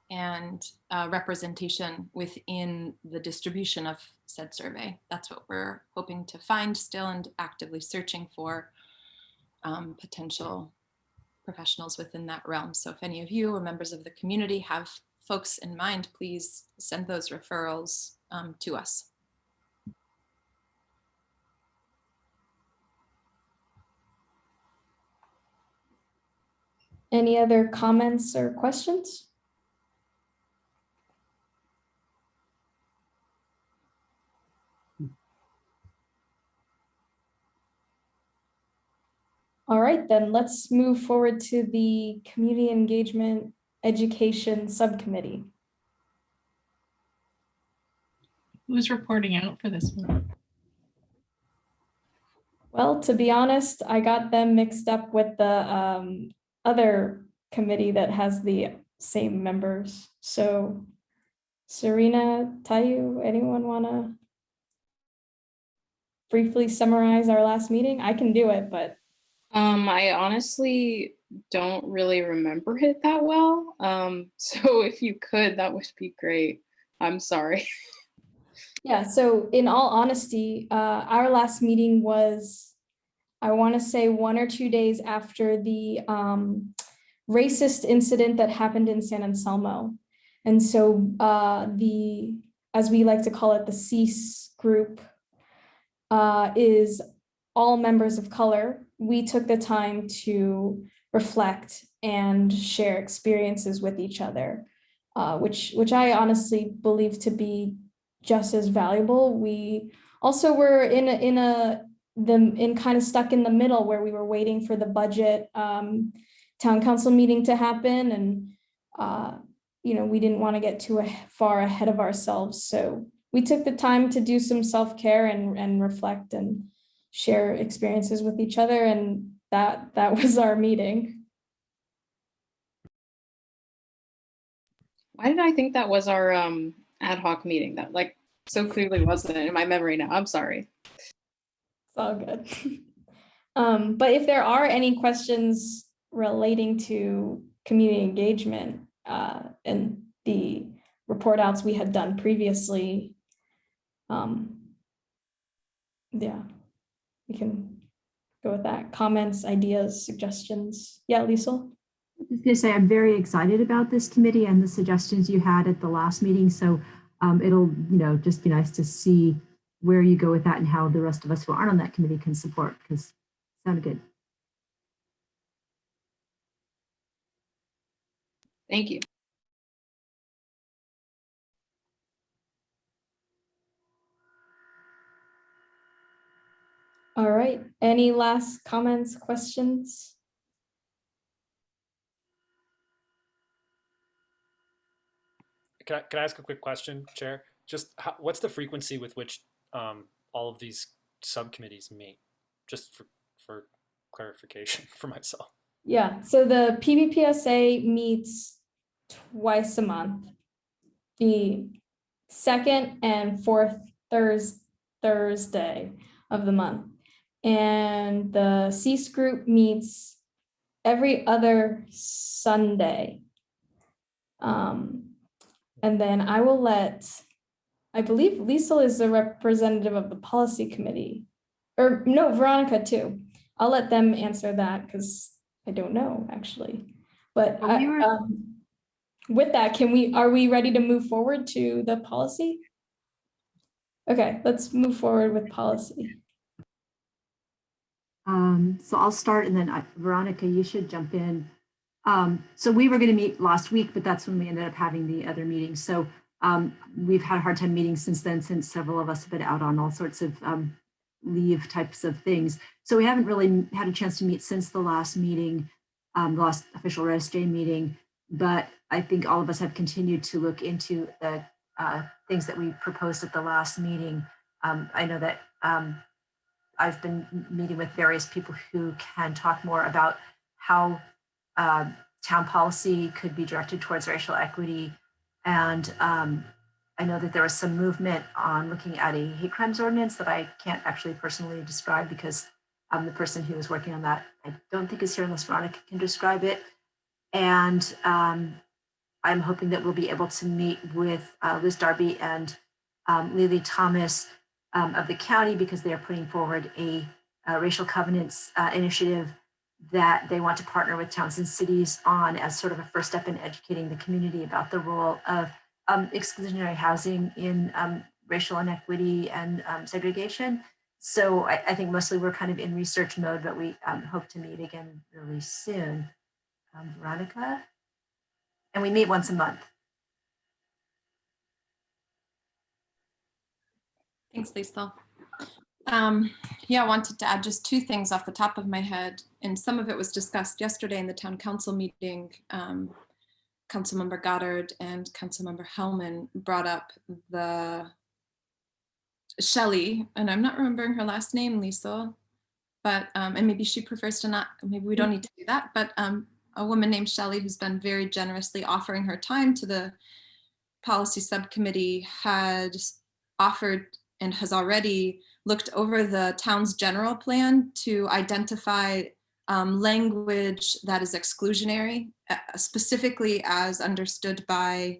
and representation within the distribution of said survey. That's what we're hoping to find still and actively searching for potential professionals within that realm. So if any of you or members of the community have folks in mind, please send those referrals to us. Any other comments or questions? All right, then let's move forward to the Community Engagement Education Subcommittee. Who's reporting out for this one? Well, to be honest, I got them mixed up with the other committee that has the same members. So Serena, Tayu, anyone wanna briefly summarize our last meeting? I can do it, but I honestly don't really remember it that well. So if you could, that would be great. I'm sorry. yeah, so in all honesty, our last meeting was, I want to say 1 or 2 days after the racist incident that happened in San Anselmo. And so as we like to call it, the CEASE group is all members of color. We took the time to reflect and share experiences with each other, which I honestly believe to be just as valuable. We also were in kind of stuck in the middle where we were waiting for the budget town council meeting to happen, and we didn't want to get too far ahead of ourselves, so we took the time to do some self-care and reflect and share experiences with each other, and that was our meeting. Why did I think that was our ad hoc meeting? That like so clearly wasn't in my memory now. I'm sorry. It's all good. But if there are any questions relating to community engagement and the report outs we had done previously, yeah, we can go with that. Comments, ideas, suggestions. Yeah, Liesl? I was going to say, I'm very excited about this committee and the suggestions you had at the last meeting. So it'll, just be nice to see where you go with that and how the rest of us who aren't on that committee can support, because it sounded good. Thank you. All right. Any last comments, questions? Can I ask a quick question, Chair? Just what's the frequency with which all of these subcommittees meet? Just for clarification for myself. Yeah, so the PBPSA meets twice a month. The second and fourth Thursday of the month. And the CEASE group meets every other Sunday. And then I will I believe Liesl is the representative of the policy committee. Or no, Veronica too. I'll let them answer that because I don't know actually. But with that, are we ready to move forward to the policy? Okay, let's move forward with policy. So I'll start, and then Veronica, you should jump in. So we were going to meet last week, but that's when we ended up having the other meeting. So we've had a hard time meeting since then, since several of us have been out on all sorts of leave types of things. So we haven't really had a chance to meet since the last meeting, the last official RSJ meeting. But I think all of us have continued to look into the things that we proposed at the last meeting. I know that I've been meeting with various people who can talk more about how town policy could be directed towards racial equity. And I know that there was some movement on looking at a hate crimes ordinance that I can't actually personally describe because the person who was working on that, I don't think is here unless Veronica can describe it. And I'm hoping that we'll be able to meet with Liz Darby and Lily Thomas of the county, because they are putting forward a racial covenants initiative that they want to partner with towns and cities on as sort of a first step in educating the community about the role of exclusionary housing in racial inequity and segregation. So I think mostly we're kind of in research mode, but we hope to meet again really soon. Veronica? And we meet once a month. Thanks, Liesl. Yeah, I wanted to add just two things off the top of my head, and some of it was discussed yesterday in the town council meeting. Councilmember Goddard and Councilmember Hellman brought up the Shelley, and I'm not remembering her last name, Lisa, but and maybe she prefers to not, maybe we don't need to do that, but a woman named Shelley who's been very generously offering her time to the policy subcommittee had offered and has already looked over the town's general plan to identify language that is exclusionary, specifically as understood by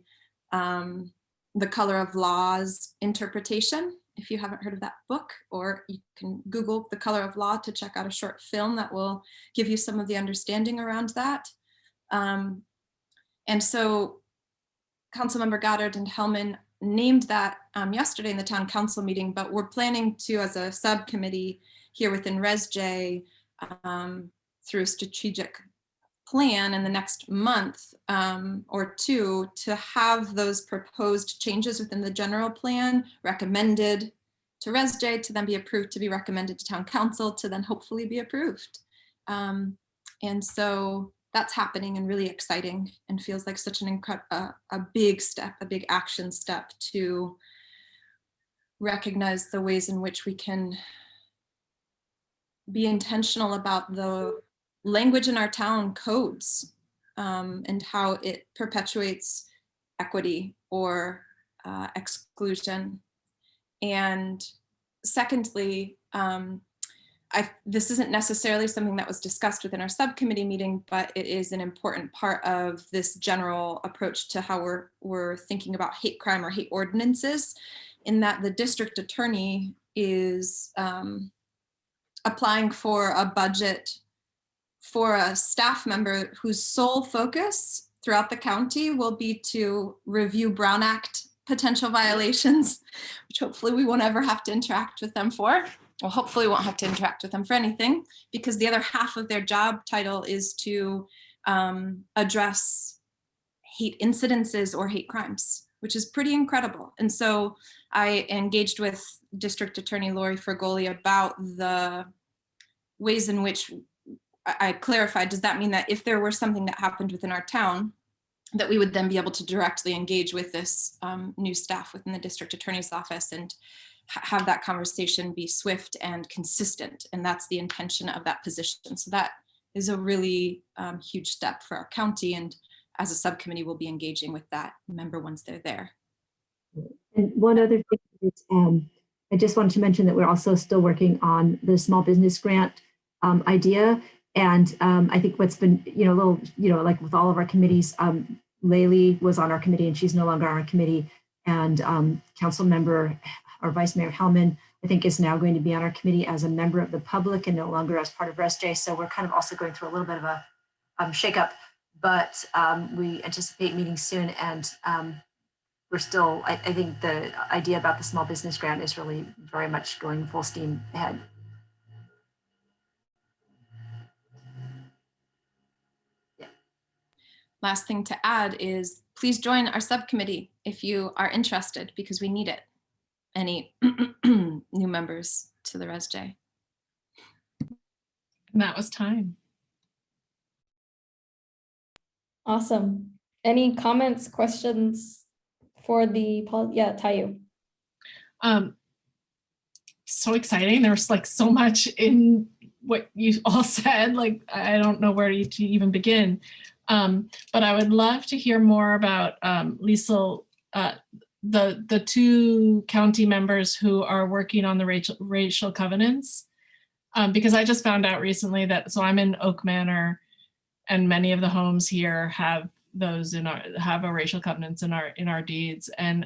the Color of Law's interpretation. If you haven't heard of that book, or you can Google The Color of Law to check out a short film that will give you some of the understanding around that. And so Councilmember Goddard and Hellman named that yesterday in the town council meeting, but we're planning to, as a subcommittee here within ResJ, through a strategic plan in the next month or two, to have those proposed changes within the general plan recommended to ResJ, to then be approved, to be recommended to town council, to then hopefully be approved. And so that's happening and really exciting, and feels like such an a big step, a big action step to recognize the ways in which we can be intentional about the language in our town codes and how it perpetuates equity or exclusion. And secondly, this isn't necessarily something that was discussed within our subcommittee meeting, but it is an important part of this general approach to how we're thinking about hate crime or hate ordinances, in that the district attorney is applying for a budget for a staff member whose sole focus throughout the county will be to review Brown Act potential violations, which hopefully we won't ever have to interact with them for. Well, hopefully we won't have to interact with them for anything, because the other half of their job title is to address hate incidences or hate crimes, which is pretty incredible. And so I engaged with District Attorney Lori Fergoli about the ways in which I clarified, does that mean that if there were something that happened within our town, that we would then be able to directly engage with this new staff within the district attorney's office and have that conversation be swift and consistent. And that's the intention of that position. So that is a really huge step for our county. And as a subcommittee, we'll be engaging with that member once they're there. And one other thing is, I just wanted to mention that we're also still working on the small business grant idea. And I think what's been, a little, like with all of our committees, Laylee was on our committee and she's no longer on our committee. And council member or Vice Mayor Hellman, I think, is now going to be on our committee as a member of the public and no longer as part of ResJ. So we're kind of also going through a little bit of a shakeup, but we anticipate meeting soon. And we're still, I think the idea about the small business grant is really very much going full steam ahead. Last thing to add is please join our subcommittee if you are interested, because we need it. Any new members to the ResJ. And that was time. Awesome. Any comments, questions for the, Tayu? So exciting. There's like so much in what you all said, like, I don't know where to even begin. But I would love to hear more about Lisa, the two county members who are working on the racial covenants, because I just found out recently that, so I'm in Oak Manor, and many of the homes here have those have a racial covenants in our deeds, and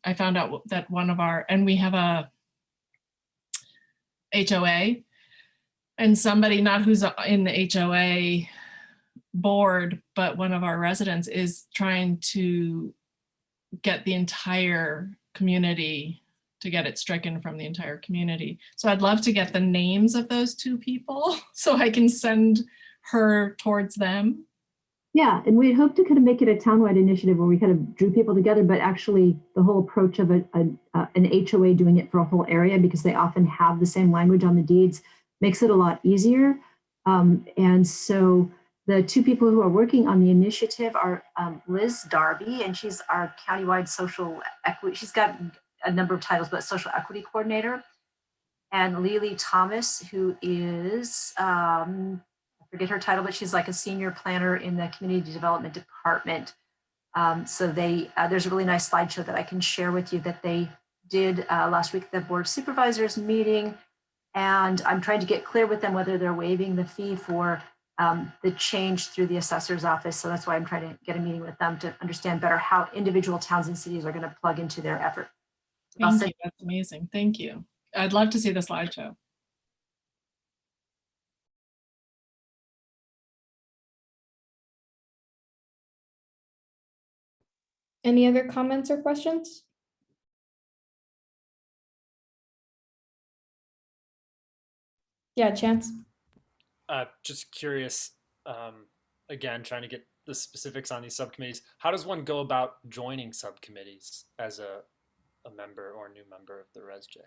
I found out that one of our, and we have a HOA, and somebody, not who's in the HOA board, but one of our residents is trying to get the entire community, to get it stricken from the entire community. So I'd love to get the names of those two people so I can send her towards them. Yeah, and we hope to kind of make it a townwide initiative where we kind of drew people together, but actually the whole approach of an HOA doing it for a whole area, because they often have the same language on the deeds, makes it a lot easier. And so the two people who are working on the initiative are Liz Darby, and she's our countywide social equity. She's got a number of titles, but social equity coordinator. And Lily Thomas, who is, I forget her title, but she's like a senior planner in the community development department. So there's a really nice slideshow that I can share with you that they did last week at the board of supervisors meeting. And I'm trying to get clear with them whether they're waiving the fee for the change through the assessor's office. So that's why I'm trying to get a meeting with them to understand better how individual towns and cities are going to plug into their effort. Thank you. That's amazing. Thank you. I'd love to see the slideshow. Any other comments or questions? Yeah, Chance. Just curious, again, trying to get the specifics on these subcommittees. How does one go about joining subcommittees as a member or new member of the ResJ?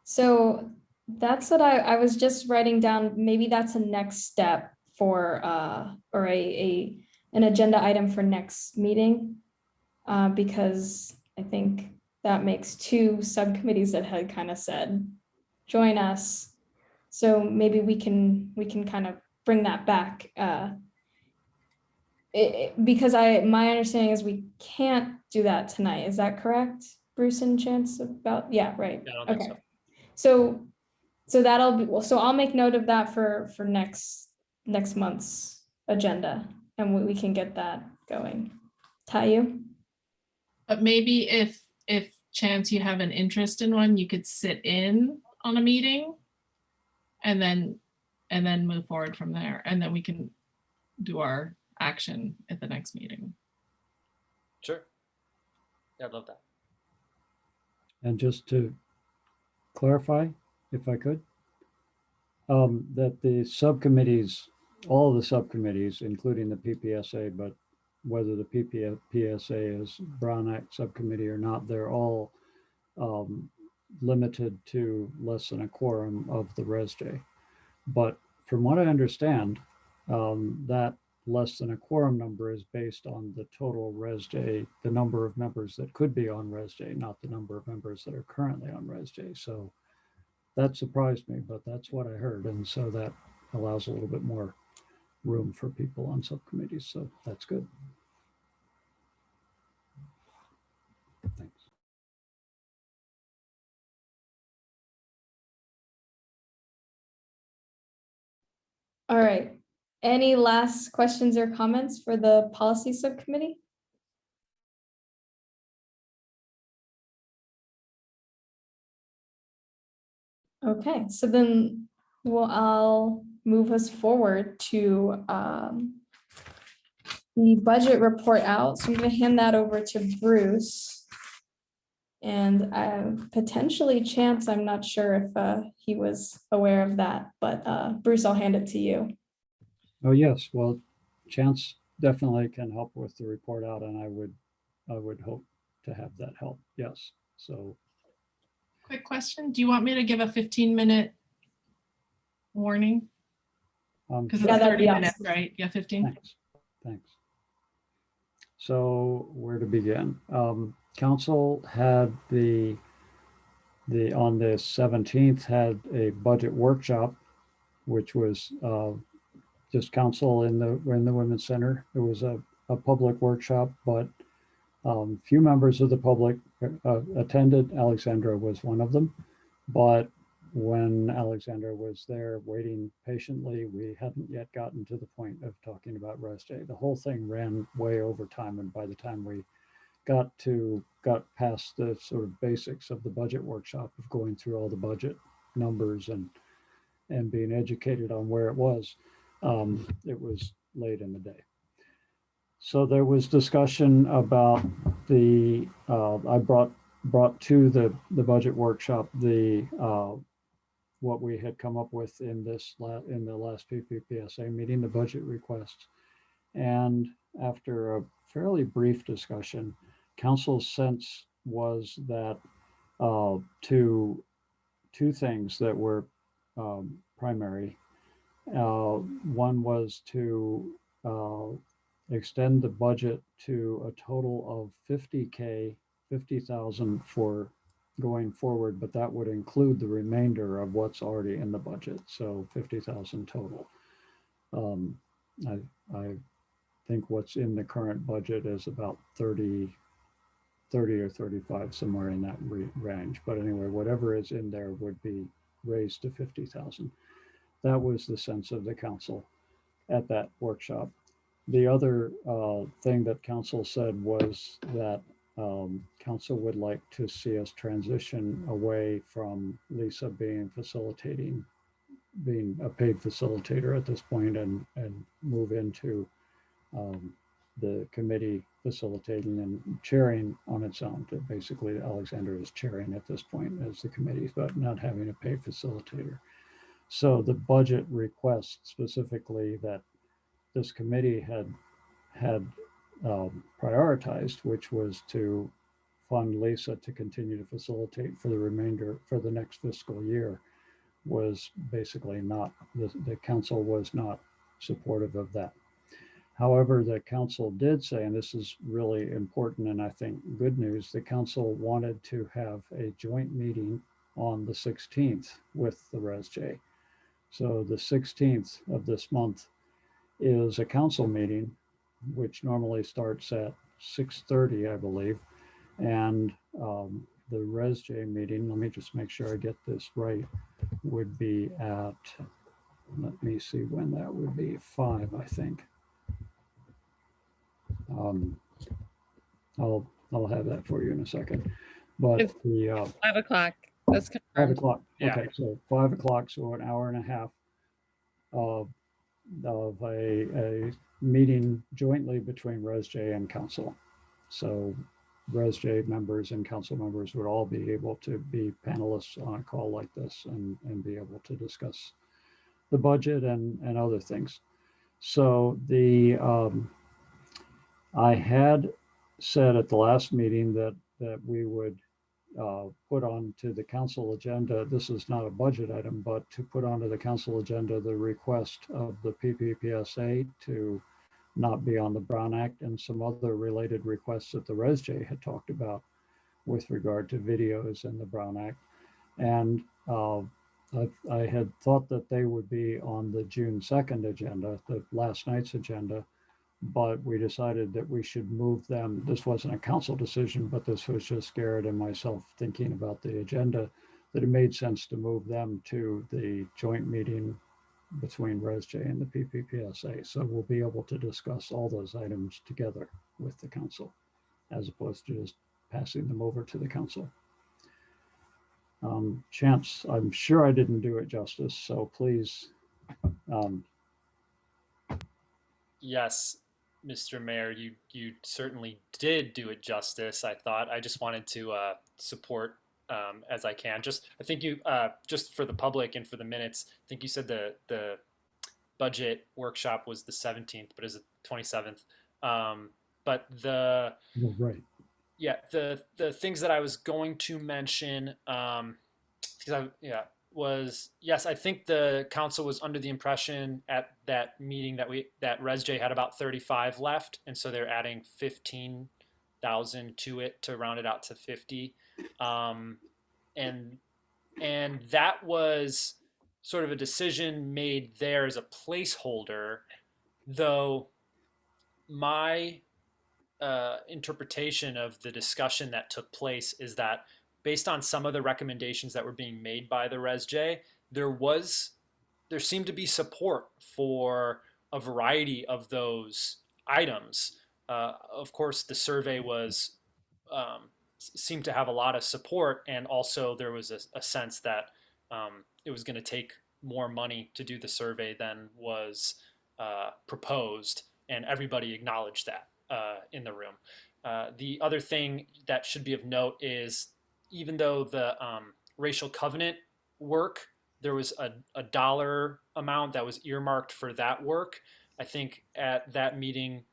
So that's what I was just writing down. Maybe that's a next step for or an agenda item for next meeting, because I think that makes two subcommittees that had kind of said, join us. So maybe we can kind of bring that back. Because my understanding is we can't do that tonight. Is that correct, Bruce and Chance? Yeah, right. I don't think Okay. so. So that'll be, well, so I'll make note of that for next month's agenda, and we can get that going. Tayu? But maybe if Chance, you have an interest in one, you could sit in on a meeting and then move forward from there. And then we can do our action at the next meeting. Sure. Yeah, I'd love that. And just to clarify, if I could, that the subcommittees, all the subcommittees, including the PPSA, but whether the PPSA is Brown Act subcommittee or not, they're all limited to less than a quorum of the ResJ. But from what I understand, that less than a quorum number is based on the total ResJ, the number of members that could be on ResJ, not the number of members that are currently on ResJ. So that surprised me, but that's what I heard. And so that allows a little bit more room for people on subcommittees. So that's good. Thanks. All right. Any last questions or comments for the policy subcommittee? Okay, so then I'll move us forward to the budget report out. So I'm going to hand that over to Bruce. And potentially Chance, I'm not sure if he was aware of that, but Bruce, I'll hand it to you. Oh, yes. Well, Chance definitely can help with the report out, and I would hope to have that help. Yes. So Quick question. Do you want me to give a 15-minute warning? Because it's 30 minutes, right? Yeah, 15. Thanks. So where to begin? Council had on the 17th had a budget workshop, which was just council in the Women's Center. It was a public workshop, but few members of the public attended. Alexandra was one of them, but when Alexandra was there waiting patiently, we hadn't yet gotten to the point of talking about ResJ. The whole thing ran way over time, and by the time we got past the sort of basics of the budget workshop of going through all the budget numbers and being educated on where it was late in the day. So there was discussion about I brought to the budget workshop the what we had come up with in in the last PPPSA meeting, the budget requests. And after a fairly brief discussion, council's sense was that two things that were primary. One was to extend the budget to a total of 50,000 for going forward, but that would include the remainder of what's already in the budget. So 50,000 total. I think what's in the current budget is about 30 or 35, somewhere in that range. But anyway, whatever is in there would be raised to 50,000. That was the sense of the council at that workshop. The other thing that council said was that council would like to see us transition away from Lisa being a paid facilitator at this point, and move into the committee facilitating and chairing on its own. Basically, Alexander is chairing at this point as the committee, but not having a paid facilitator. So the budget request specifically that this committee had prioritized, which was to fund Lisa to continue to facilitate for the next fiscal year, was basically not, the council was not supportive of that. However, the council did say, and this is really important and I think good news, the council wanted to have a joint meeting on the 16th with the ResJ. So the 16th of this month is a council meeting, which normally starts at 6:30, I believe. And the ResJ meeting, let me just make sure I get this right, would be at, let me see when that would be, 5, I think. I'll have that for you in a second. But It's the 5 o'clock. That's 5 confirmed. o'clock. Yeah. Okay, so 5 o'clock, so an hour and a half of a meeting jointly between ResJ and council. So ResJ members and council members would all be able to be panelists on a call like this and be able to discuss the budget and other things. So I had said at the last meeting that we would put onto the council agenda, this is not a budget item, but to put onto the council agenda the request of the PPPSA to not be on the Brown Act and some other related requests that the ResJ had talked about with regard to videos in the Brown Act. And I had thought that they would be on the June 2nd agenda, the last night's agenda, but we decided that we should move them. This wasn't a council decision, but this was just Garrett and myself thinking about the agenda, that it made sense to move them to the joint meeting between ResJ and the PPPSA. So we'll be able to discuss all those items together with the council, as opposed to just passing them over to the council. Chance, I'm sure I didn't do it justice, so please. Yes, Mr. Mayor, you certainly did do it justice. I thought I just wanted to support as I can. I think you just for the public and for the minutes, I think you said the budget workshop was the 17th, but is it 27th? But Right. Yeah, the things that I was going to mention, was yes, I think the council was under the impression at that meeting that ResJ had about 35 left, and so they're adding 15,000 to it to round it out to 50, and that was sort of a decision made there as a placeholder, though my interpretation of the discussion that took place is that based on some of the recommendations that were being made by the ResJ, there seemed to be support for a variety of those items. Of course, the survey seemed to have a lot of support, and also there was a sense that it was going to take more money to do the survey than was proposed, and everybody acknowledged that in the room. The other thing that should be of note is, even though the racial covenant work there was a dollar amount that was earmarked for that work. I think at that meeting,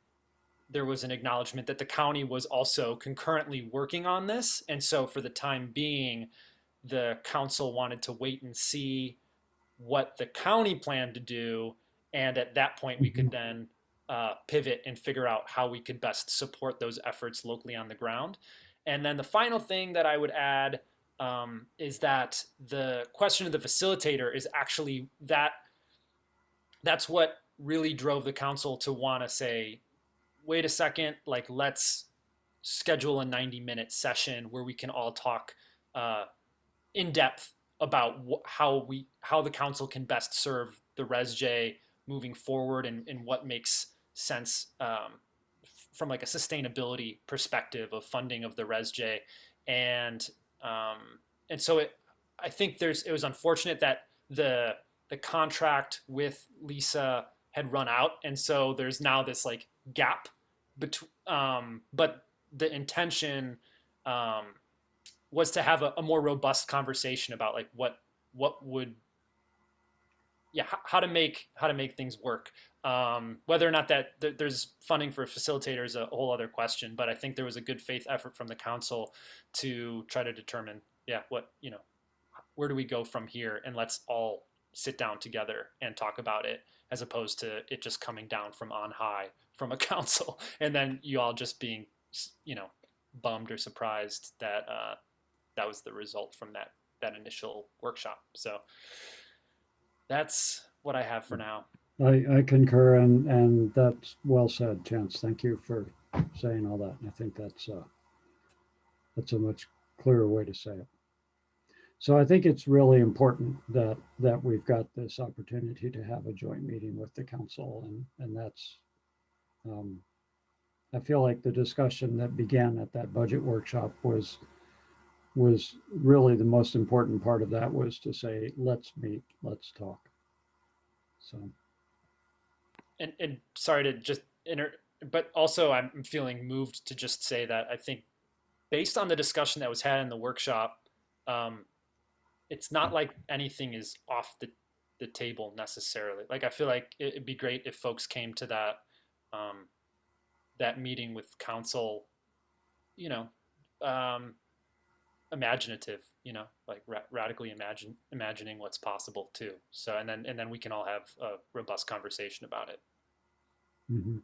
there was an acknowledgement that the county was also concurrently working on this. And so for the time being, the council wanted to wait and see what the county planned to do. And at that point, we could then pivot and figure out how we could best support those efforts locally on the ground. And then the final thing that I would add is that the question of the facilitator is actually that's what really drove the council to want to say, wait a second, like let's schedule a 90-minute session where we can all talk in depth about how the council can best serve the ResJ moving forward, and what makes sense from like a sustainability perspective of funding of the ResJ. And so I think it was unfortunate that the contract with Lisa had run out, and so there's now this like gap between. But the intention was to have a more robust conversation about like what would, how to make things work. Whether or not that there's funding for a facilitator is a whole other question, but I think there was a good faith effort from the council to try to determine, where do we go from here, and let's all sit down together and talk about it, as opposed to it just coming down from on high from a council, and then you all just being, bummed or surprised that that was the result from that initial workshop. So that's what I have for now. I concur, and that's well said, Chance. Thank you for saying all that. And I think that's a much clearer way to say it. So I think it's really important that we've got this opportunity to have a joint meeting with the council, and that's I feel like the discussion that began at that budget workshop was really the most important part of that, was to say, let's meet, let's talk. So. And sorry to just but also I'm feeling moved to just say that I think based on the discussion that was had in the workshop, it's not like anything is off the table necessarily. Like, I feel like it'd be great if folks came to that that meeting with council, imaginative, like radically imagining what's possible too. So, and then we can all have a robust conversation about it. Mm-hmm.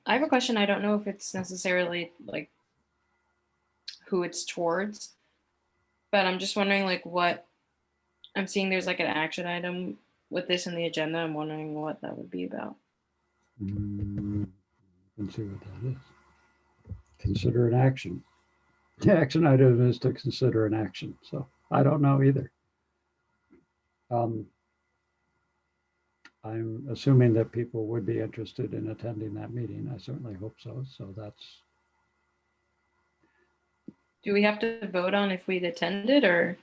I have a question. I don't know if it's necessarily like who it's towards, but I'm just wondering like what I'm seeing. There's like an action item with this in the agenda. I'm wondering what that would be about. Let's see what that is. Consider an action. The action item is to consider an action. So I don't know either. I'm assuming that people would be interested in attending that meeting. I certainly hope so. So that's. Do we have to vote on if we'd attended, or?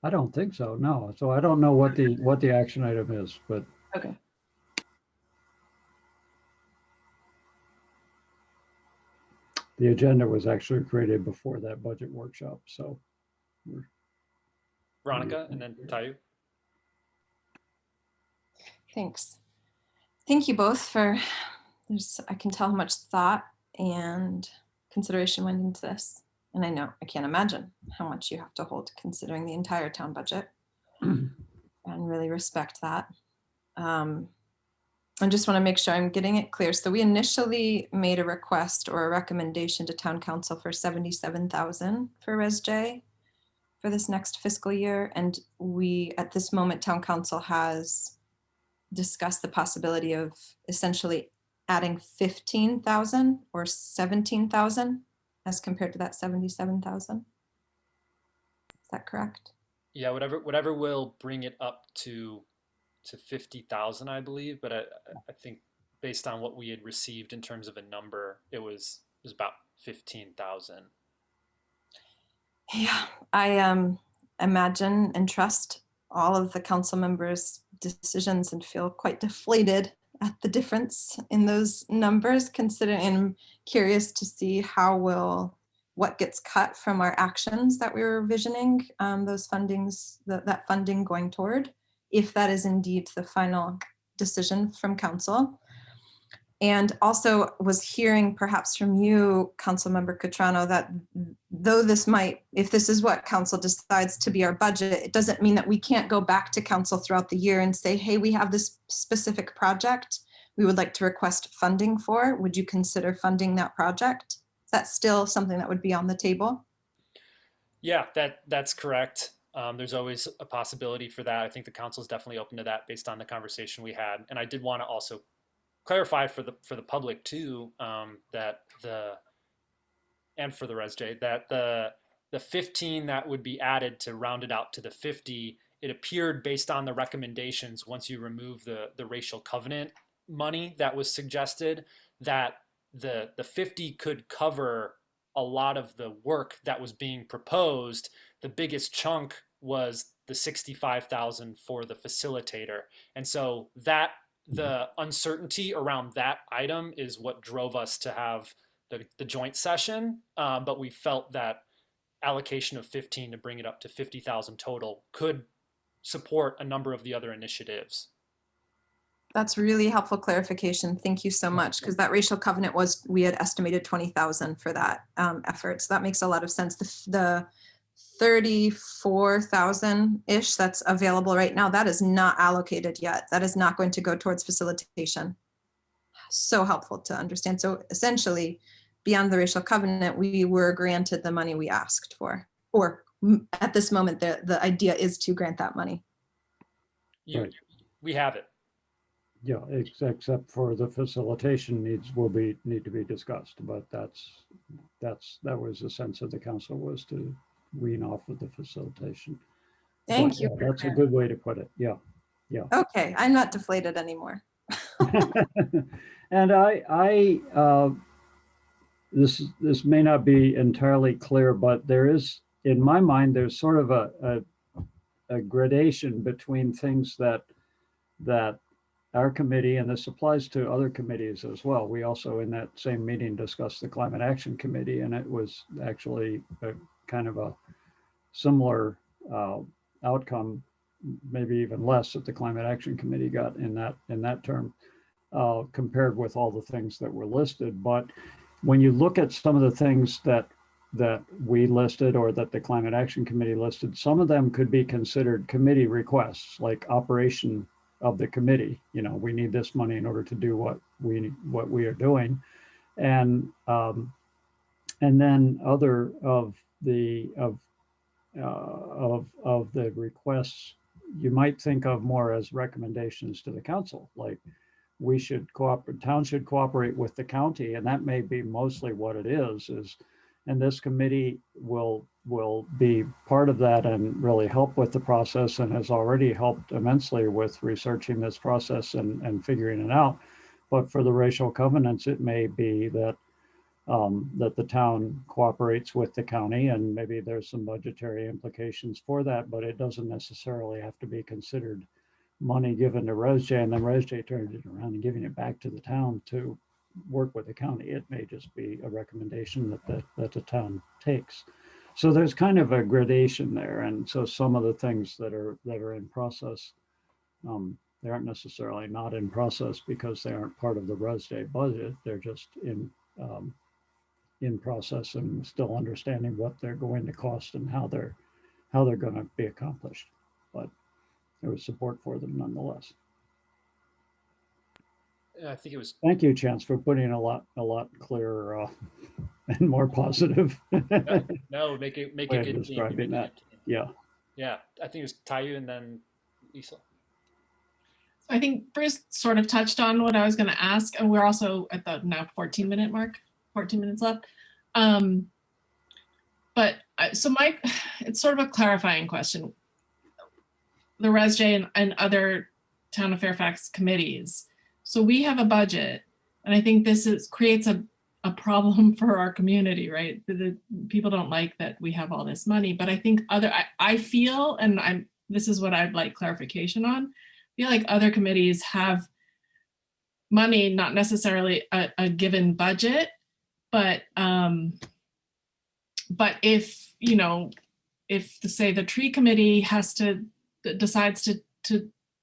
I don't think so. No. So I don't know what the action item is, but. Okay. The agenda was actually created before that budget workshop. So. Veronica, and then Tayu. Thanks. Thank you both for, I can tell how much thought and consideration went into this. And I can't imagine how much you have to hold considering the entire town budget, and really respect that. I just want to make sure I'm getting it clear. So we initially made a request or a recommendation to town council for $77,000 for ResJ for this next fiscal year. And we, at this moment, town council has discussed the possibility of essentially adding 15,000 or 17,000 as compared to that 77,000. Is that correct? Yeah, whatever will bring it up to 50,000, I believe. But I think based on what we had received in terms of a number, it was about 15,000. Yeah, I imagine and trust all of the council members' decisions and feel quite deflated at the difference in those numbers, considering, and I'm curious to see what gets cut from our actions that we were visioning, those fundings, that funding going toward, if that is indeed the final decision from council. And also was hearing perhaps from you, Councilmember Catrano, that though if this is what council decides to be our budget, it doesn't mean that we can't go back to council throughout the year and say, hey, we have this specific project we would like to request funding for. Would you consider funding that project? Is that still something that would be on the table? Yeah, that's correct. There's always a possibility for that. I think the council is definitely open to that based on the conversation we had. And I did want to also clarify for the public too, that and for the ResJ, that the 15 that would be added to round it out to the 50, it appeared based on the recommendations, once you remove the racial covenant money that was suggested, that the 50 could cover a lot of the work that was being proposed. The biggest chunk was the 65,000 for the facilitator. And so that the uncertainty around that item is what drove us to have the joint session. But we felt that allocation of 15 to bring it up to 50,000 total could support a number of the other initiatives. That's really helpful clarification. Thank you so much. Because that racial covenant we had estimated 20,000 for that effort. So that makes a lot of sense. The 34,000-ish that's available right now, that is not allocated yet. That is not going to go towards facilitation. So helpful to understand. So essentially, beyond the racial covenant, we were granted the money we asked for. Or at this moment, the idea is to grant that money. Right. We have it. Yeah, except for the facilitation needs need to be discussed, but that was the sense of the council, was to wean off of the facilitation. Thank you. Yeah, that's a good way to put it. Yeah. Okay, I'm not deflated anymore. And this may not be entirely clear, but there is, in my mind, there's sort of a gradation between things that our committee, and this applies to other committees as well. We also, in that same meeting, discussed the Climate Action Committee, and it was actually a kind of a similar outcome, maybe even less, that the Climate Action Committee got in that term, compared with all the things that were listed. But when you look at some of the things that we listed, or that the Climate Action Committee listed, some of them could be considered committee requests, like operation of the committee. We need this money in order to do what we are doing, and then other of the requests you might think of more as recommendations to the council, like town should cooperate with the county, and that may be mostly what it is, and this committee will be part of that and really help with the process, and has already helped immensely with researching this process and figuring it out. But for the racial covenants, it may be that the town cooperates with the county, and maybe there's some budgetary implications for that, but it doesn't necessarily have to be considered money given to ResJ, and then ResJ turns it around and giving it back to the town to work with the county. It may just be a recommendation that the town takes. So there's kind of a gradation there, and so some of the things that are in process, they aren't necessarily not in process because they aren't part of the ResJ budget. They're just in process and still understanding what they're going to cost and how they're going to be accomplished. But there was support for them nonetheless. I think it was. Thank you, Chance, for putting a lot clearer and more positive. No, make it good. Describing that. Yeah. I think it was Tayu and then Lisa. I think Bruce sort of touched on what I was going to ask, and we're also at the now 14-minute mark. 14 minutes left. So Mike, it's sort of a clarifying question. The ResJ and other Town of Fairfax committees. So we have a budget, and I think this creates a a problem for our community, right? The people don't like that we have all this money, but I think I feel, and this is what I'd like clarification on, I feel like other committees have money, not necessarily a given budget, but if, you know, if say the tree committee decides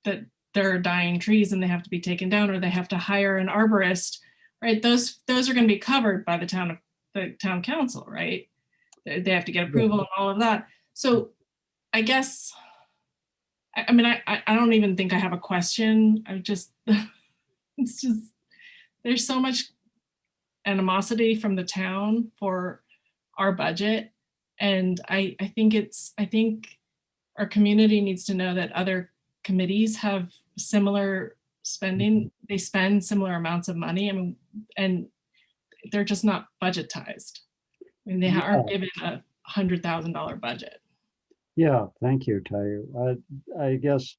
that there are dying trees and they have to be taken down, or they have to hire an arborist, right? Those are going to be covered by the town council, right? They have to get approval and all of that. So I guess, I mean, I don't even think I have a question. I'm just, it's just, there's so much animosity from the town for our budget. And I think our community needs to know that other committees have similar spending. They spend similar amounts of money. I mean, and they're just not budgetized. I mean, they aren't given a $100,000 budget. Yeah, thank you, Tayu. I guess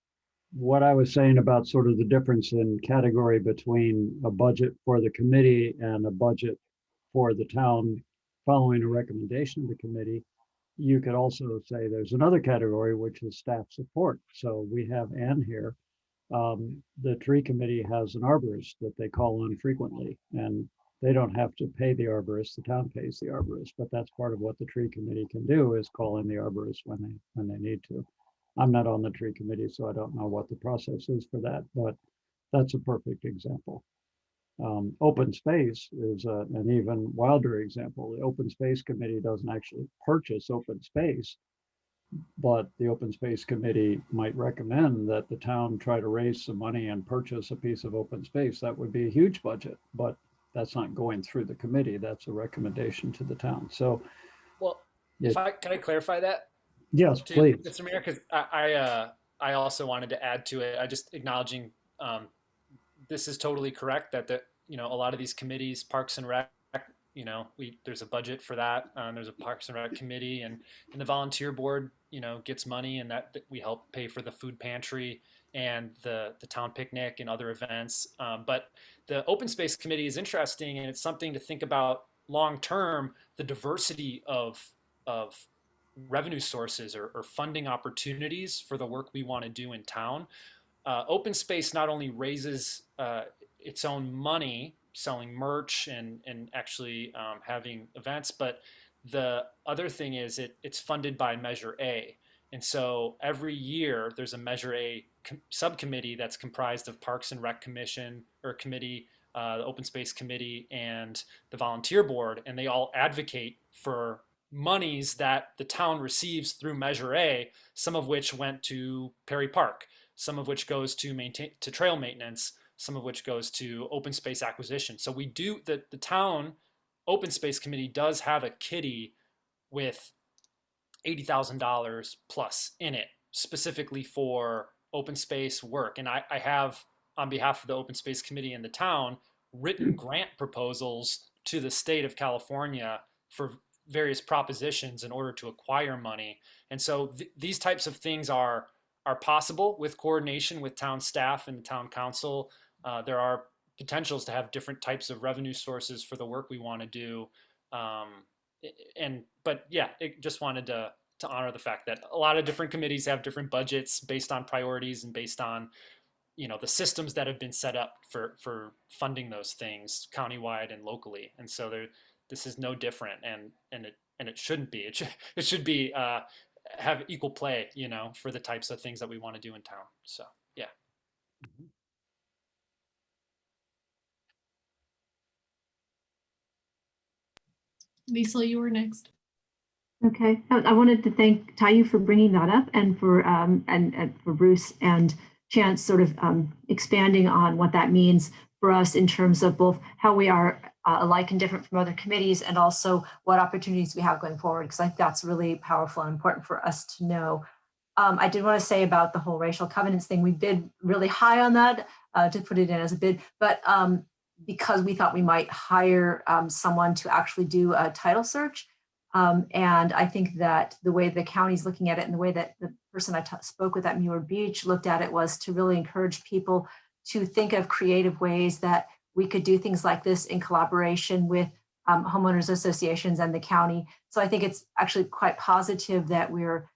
what I was saying about sort of the difference in category between a budget for the committee and a budget for the town following a recommendation of the committee, you could also say there's another category, which is staff support. So we have Ann here. The tree committee has an arborist that they call on frequently, and they don't have to pay the arborist, the town pays the arborist, but that's part of what the tree committee can do, is call in the arborist when they need to. I'm not on the tree committee, so I don't know what the process is for that, but that's a perfect example. Open space is an even wilder example. The open space committee doesn't actually purchase open space, but the open space committee might recommend that the town try to raise some money and purchase a piece of open space. That would be a huge budget, but that's not going through the committee. That's a recommendation to the town. So, well, can I clarify that? Yes, please, Mr. Mayor, because I also wanted to add to it. I just acknowledging this is totally correct that a lot of these committees, Parks and Rec, there's a budget for that. There's a Parks and Rec committee, and the volunteer board, gets money, and that we help pay for the food pantry and the town picnic and other events. But the open space committee is interesting, and it's something to think about long term. The diversity of revenue sources or funding opportunities for the work we want to do in town. Open space not only raises its own money selling merch and actually having events, but the other thing is it's funded by Measure A. And so every year there's a Measure A subcommittee that's comprised of Parks and Rec Commission or committee, the Open Space Committee, and the Volunteer Board, and they all advocate for monies that the town receives through Measure A, some of which went to Perry Park, some of which goes to trail maintenance, some of which goes to open space acquisition. So we do the town open space committee does have a kitty with $80,000 plus in it specifically for open space work. And I have, on behalf of the open space committee in the town, written grant proposals to the state of California for various propositions in order to acquire money. And so these types of things are possible with coordination with town staff and the town council. There are potentials to have different types of revenue sources for the work we want to do. But yeah, it just wanted to honor the fact that a lot of different committees have different budgets based on priorities and based on, the systems that have been set up for funding those things countywide and locally. And so this is no different, and it shouldn't be. It should be have equal play, for the types of things that we want to do in town. So yeah. Mm-hmm. Lisa, you were next. Okay, I wanted to thank Tayu for bringing that up, and for Bruce and Chance sort of expanding on what that means for us in terms of both how we are alike and different from other committees, and also what opportunities we have going forward, because I think that's really powerful and important for us to know. I did want to say about the whole racial covenants thing, we bid really high on that to put it in as a bid, but because we thought we might hire someone to actually do a title search. And I think that the way the county's looking at it, and the way that the person I spoke with at Muir Beach looked at it, was to really encourage people to think of creative ways that we could do things like this in collaboration with homeowners associations and the county. So I think it's actually quite positive that we're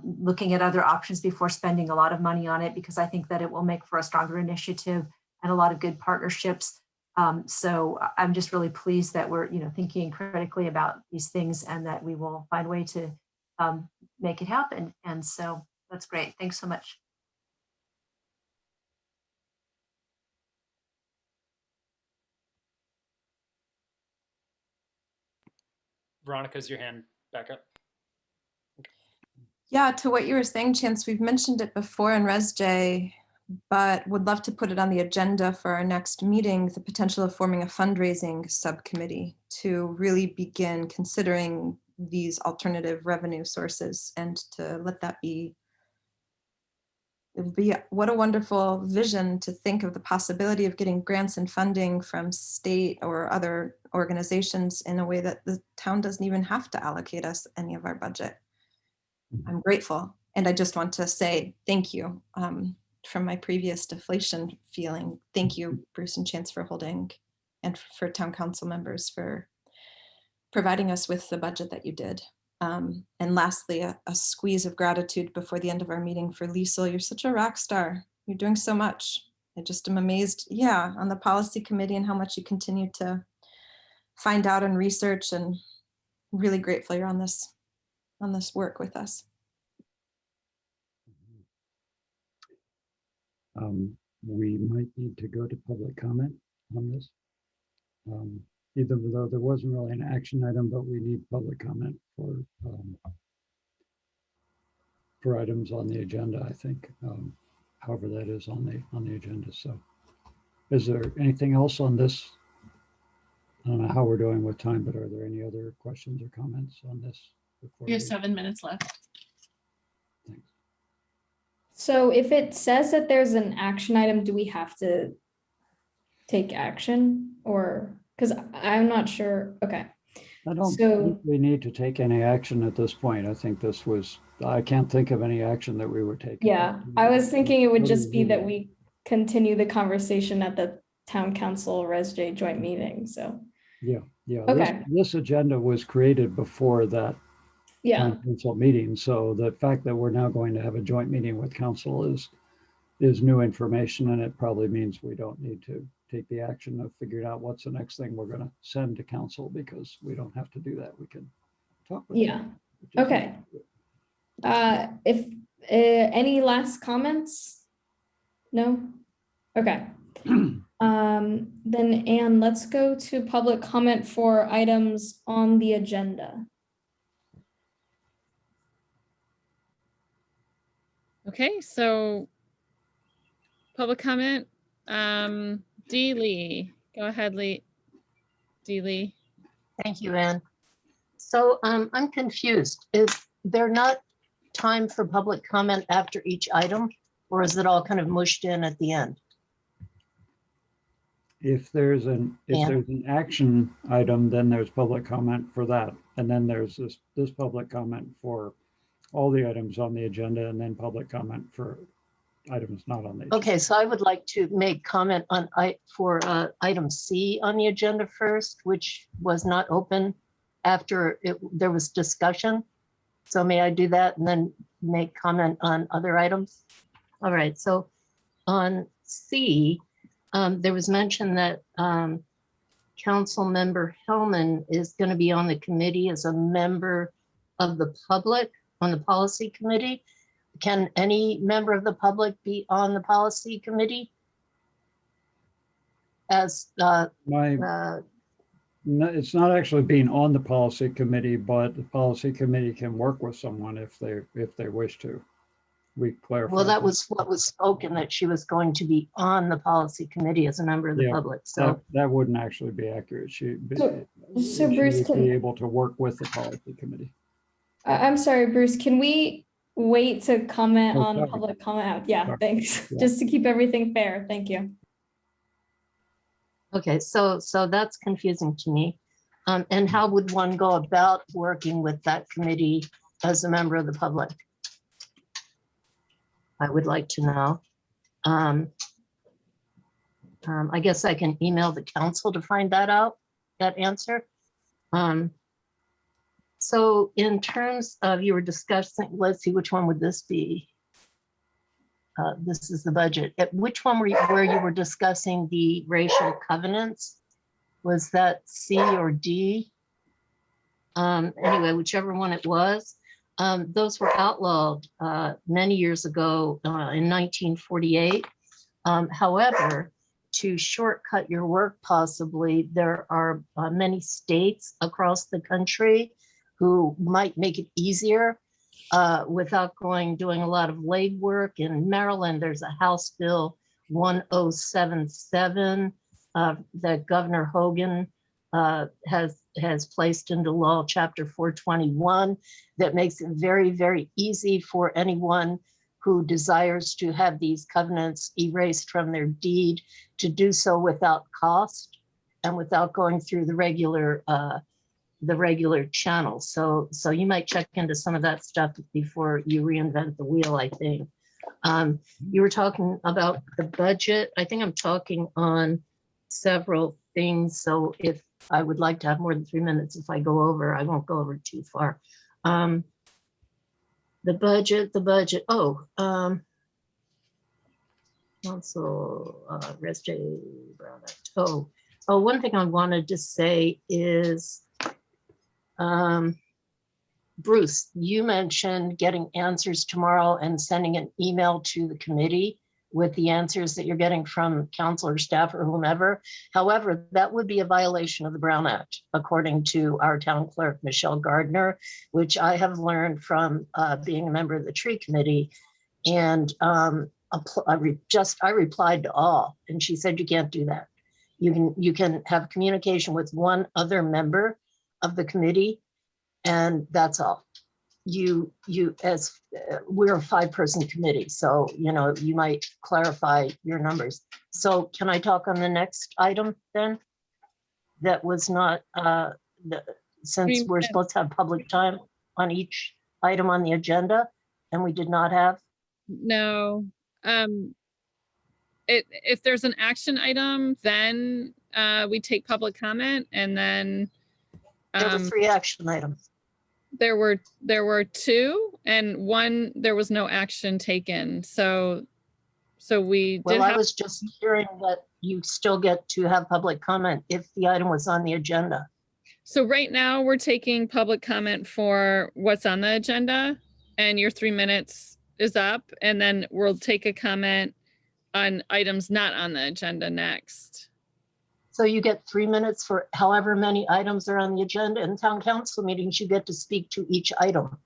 looking at other options before spending a lot of money on it, because I think that it will make for a stronger initiative and a lot of good partnerships. So I'm just really pleased that we're, thinking critically about these things and that we will find a way to make it happen. And so that's great. Thanks so much. Veronica's your hand back up. Yeah, to what you were saying, Chance, we've mentioned it before in ResJ, but would love to put it on the agenda for our next meeting, the potential of forming a fundraising subcommittee to really begin considering these alternative revenue sources and to let that be. It would be what a wonderful vision to think of the possibility of getting grants and funding from state or other organizations in a way that the town doesn't even have to allocate us any of our budget. I'm grateful. And I just want to say thank you from my previous deflation feeling. Thank you, Bruce and Chance, for holding, and for town council members for providing us with the budget that you did. And lastly, a squeeze of gratitude before the end of our meeting for Liesel. You're such a rock star. You're doing so much. I just am amazed, on the policy committee and how much you continue to find out and research, and really grateful you're on this work with us. We might need to go to public comment on this. Even though there wasn't really an action item, but we need public comment for items on the agenda, I think, however that is on the agenda. So is there anything else on this? I don't know how we're doing with time, but are there any other questions or comments on this? We have 7 minutes left. Thanks. So if it says that there's an action item, do we have to take action, or, because I'm not sure. Okay. I don't So- think we need to take any action at this point. I think I can't think of any action that we would take. Yeah, I was thinking it would just be that we continue the conversation at the town council ResJ joint meeting, so. Yeah. Okay. This agenda was created before that Yeah, town council meeting. So the fact that we're now going to have a joint meeting with council is new information, and it probably means we don't need to take the action of figuring out what's the next thing we're going to send to council, because we don't have to do that. We can talk with yeah, them, which is- okay. If any last comments? No? Okay. Then Anne, let's go to public comment for items on the agenda. Okay, so public comment. Dee Lee, go ahead, Dee Lee. Thank you, Anne. So I'm confused. Is there not time for public comment after each item, or is it all kind of mushed in at the end? If there's an action item, then there's public comment for that. And then there's this public comment for all the items on the agenda, and then public comment for items not on the agenda. Okay, so I would like to make comment on item C on the agenda first, which was not open after there was discussion. So may I do that and then make comment on other items? All right, so on C, there was mention that Council Member Hellman is going to be on the committee as a member of the public on the policy committee. Can any member of the public be on the policy committee? As No, it's not actually being on the policy committee, but the policy committee can work with someone if they wish to. We clarify. well, that was what was spoken, that she was going to be on the policy committee as a member of the Yeah, public. So that wouldn't actually be accurate. She Bruce, would be able to work with the policy committee. I'm sorry, Bruce, can we wait to comment Oh, on sorry. public comment? Yeah, Sorry. thanks. Yeah. Just to keep everything fair. Thank you. okay, so that's confusing to me. And how would one go about working with that committee as a member of the public? I would like to know. I guess I can email the council to find that out, that answer. So in terms of you were discussing, let's see, which one would this be? This is the budget. At which one were you, where you were discussing the racial covenants? Was that C or D? Anyway, whichever one it was. Those were outlawed many years ago in 1948. However, to shortcut your work, possibly, there are many states across the country who might make it easier without doing a lot of legwork. In Maryland, there's a House Bill 1077 that Governor Hogan has placed into law, Chapter 421, that makes it very, very easy for anyone who desires to have these covenants erased from their deed to do so without cost and without going through the regular channels. So you might check into some of that stuff before you reinvent the wheel, I think. You were talking about the budget. I think I'm talking on several things. So if I would like to have more than 3 minutes, if I go over, I won't go over too far. The budget, also one thing I wanted to say is, Bruce, you mentioned getting answers tomorrow and sending an email to the committee with the answers that you're getting from council or staff or whomever. However, that would be a violation of the Brown Act, according to our town clerk, Michelle Gardner, which I have learned from being a member of the tree committee. And I replied to all, and she said, you can't do that. You can have communication with one other member of the committee, and that's all. We're a 5-person committee, so you might clarify your numbers. So can I talk on the next item then? That was not since we're supposed to have public time on each item on the agenda, and we did not have. No. If there's an action item, then we take public comment, and then There were 3 action items. There were 2, and 1 there was no action taken. So we did. Well, I was just hearing that you still get to have public comment if the item was on the agenda. So right now we're taking public comment for what's on the agenda, and your 3 minutes is up, and then we'll take a comment on items not on the agenda next. So you get 3 minutes for however many items are on the agenda. In town council meetings, you get to speak to each item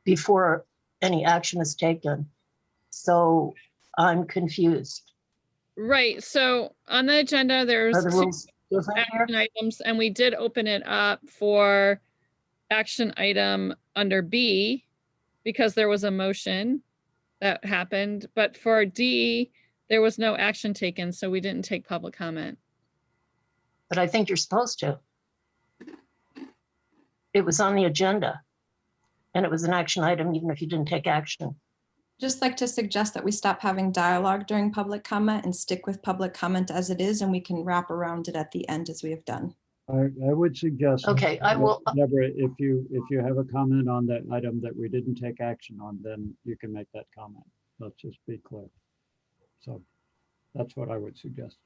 before any action is taken. So I'm confused. Right. So on the agenda, there's Are the 2 rules different here? action items, and we did open it up for action item under B because there was a motion that happened. But for D, there was no action taken, so we didn't take public comment. But I think you're supposed to. It was on the agenda, and it was an action item, even if you didn't take action. Just like to suggest that we stop having dialogue during public comment and stick with public comment as it is, and we can wrap around it at the end as we have done. I would suggest. Okay, I will. Deborah, if you have a comment on that item that we didn't take action on, then you can make that comment. Let's just be clear. So that's what I would suggest.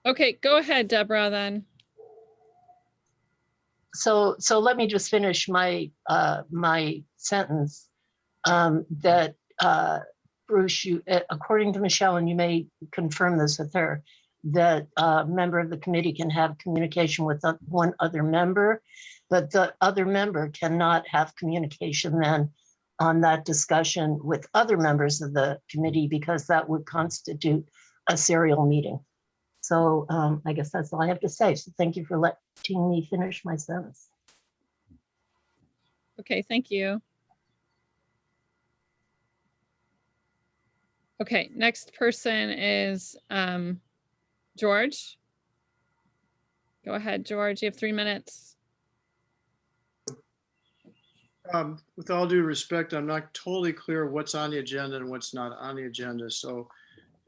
Okay, go ahead, Deborah, then. So let me just finish my my sentence that Bruce, according to Michelle, and you may confirm this with her, that a member of the committee can have communication with one other member, but the other member cannot have communication then on that discussion with other members of the committee, because that would constitute a serial meeting. So I guess that's all I have to say. So thank you for letting me finish my sentence. Okay, thank you. Okay, next person is George. Go ahead, George. You have 3 minutes. With all due respect, I'm not totally clear what's on the agenda and what's not on the agenda. So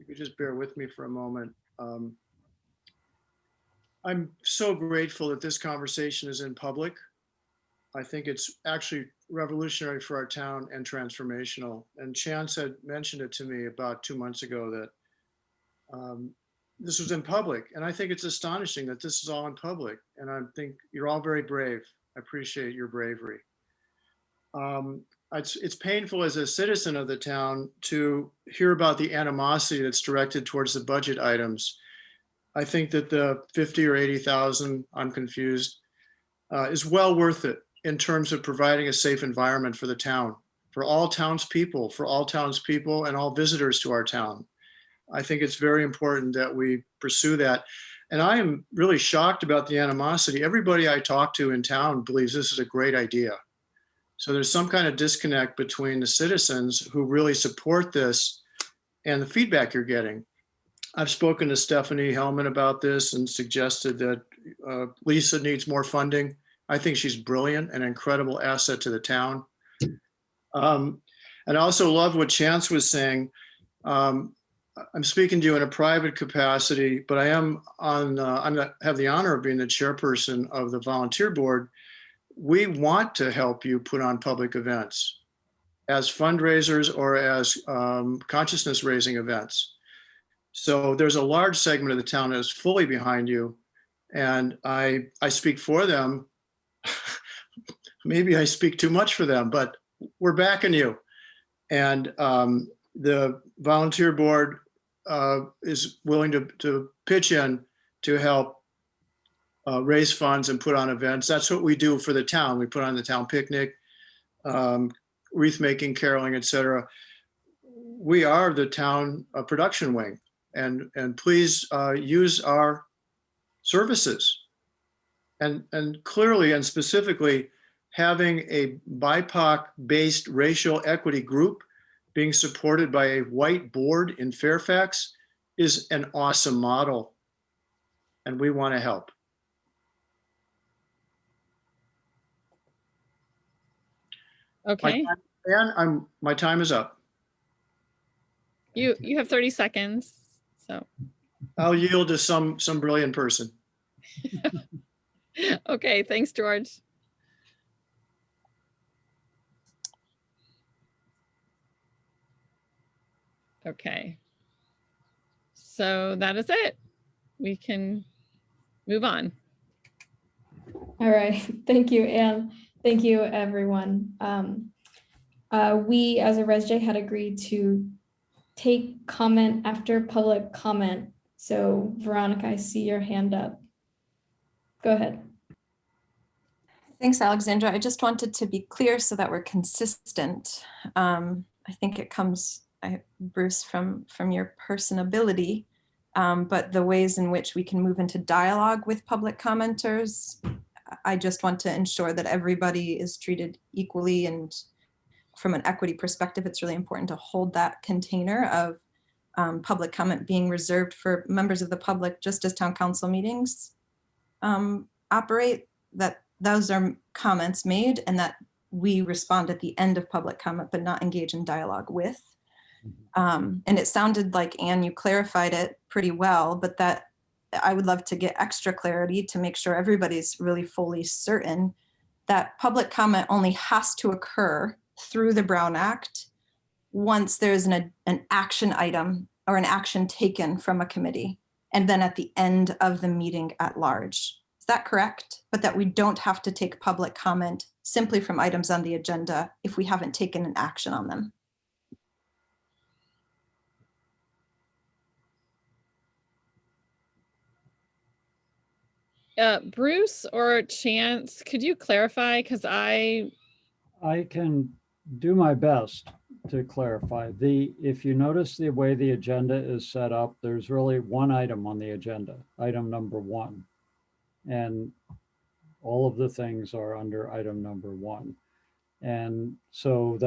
if you could just bear with me for a moment. I'm so grateful that this conversation is in public. I think it's actually revolutionary for our town and transformational. And Chance had mentioned it to me about 2 months ago that this was in public. And I think it's astonishing that this is all in public. And I think you're all very brave. I appreciate your bravery. It's painful as a citizen of the town to hear about the animosity that's directed towards the budget items. I think that the 50 or 80,000, I'm confused, is well worth it in terms of providing a safe environment for the town, for all townspeople, and all visitors to our town. I think it's very important that we pursue that. And I am really shocked about the animosity. Everybody I talk to in town believes this is a great idea. So there's some kind of disconnect between the citizens who really support this and the feedback you're getting. I've spoken to Stephanie Hellman about this and suggested that Lisa needs more funding. I think she's brilliant, an incredible asset to the town. And I also love what Chance was saying. I'm speaking to you in a private capacity, but I am have the honor of being the chairperson of the volunteer board. We want to help you put on public events as fundraisers or as consciousness raising events. So there's a large segment of the town that is fully behind you. And I speak for them. Maybe I speak too much for them, but we're backing you. And the volunteer board is willing to pitch in to help raise funds and put on events. That's what we do for the town. We put on the town picnic, wreath making, caroling, etc. We are the town production wing, and please use our services. And clearly and specifically, having a BIPOC-based racial equity group being supported by a white board in Fairfax is an awesome model, and we want to help. Okay, And my time is up. you have 30 seconds, so. I'll yield to some brilliant person. Okay, thanks, George. Okay. So that is it. We can move on. All right, thank you, Anne. Thank you, everyone. We, as a ResJ, had agreed to take comment after public comment. So Veronica, I see your hand up. Go ahead. Thanks, Alexandra. I just wanted to be clear so that we're consistent. I think it comes, Bruce, from your personability, but the ways in which we can move into dialogue with public commenters, I just want to ensure that everybody is treated equally, and from an equity perspective, it's really important to hold that container of public comment being reserved for members of the public, just as town council meetings operate, that those are comments made and that we respond at the end of public comment, but not engage in dialogue with. And it sounded like, Anne, you clarified it pretty well, but that I would love to get extra clarity to make sure everybody's really fully certain that public comment only has to occur through the Brown Act once there's an action item or an action taken from a committee, and then at the end of the meeting at large. Is that correct? But that we don't have to take public comment simply from items on the agenda if we haven't taken an action on them. Bruce or Chance, could you clarify? Because I can do my best to clarify. If you notice the way the agenda is set up, there's really one item on the agenda, item number 1. And all of the things are under item number 1. And so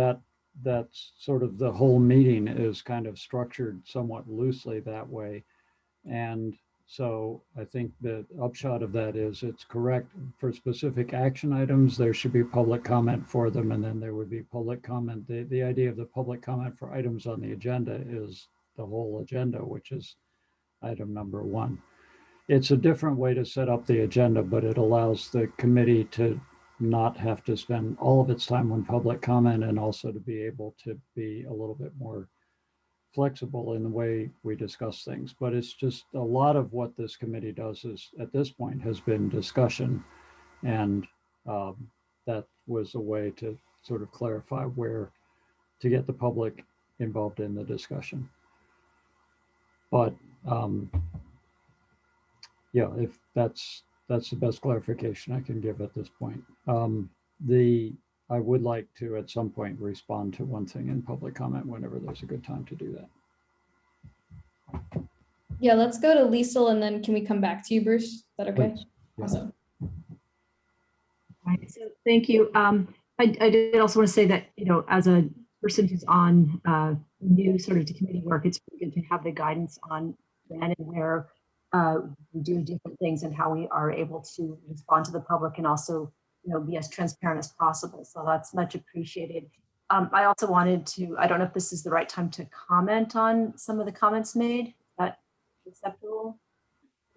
that's sort of the whole meeting is kind of structured somewhat loosely that way. And so I think the upshot of that is it's correct for specific action items. There should be public comment for them, and then there would be public comment. The idea of the public comment for items on the agenda is the whole agenda, which is item number 1. it's a different way to set up the agenda, but it allows the committee to not have to spend all of its time on public comment and also to be able to be a little bit more flexible in the way we discuss things. But it's just a lot of what this committee does is at this point has been discussion. And that was a way to sort of clarify where to get the public involved in the discussion. But yeah, if that's the best clarification I can give at this point. I would like to at some point respond to one thing in public comment whenever there's a good time to do that. Yeah, let's go to Liesel and then can we come back to you, Bruce? Is that okay? Please. Yeah. Awesome. Right, so thank you. I did also want to say that, you know, as a person who's on new sort of to committee work, it's really good to have the guidance on when and where we do different things and how we are able to respond to the public and also, you know, be as transparent as possible. So that's much appreciated. I also wanted to, I don't know if this is the right time to comment on some of the comments made. Is that acceptable?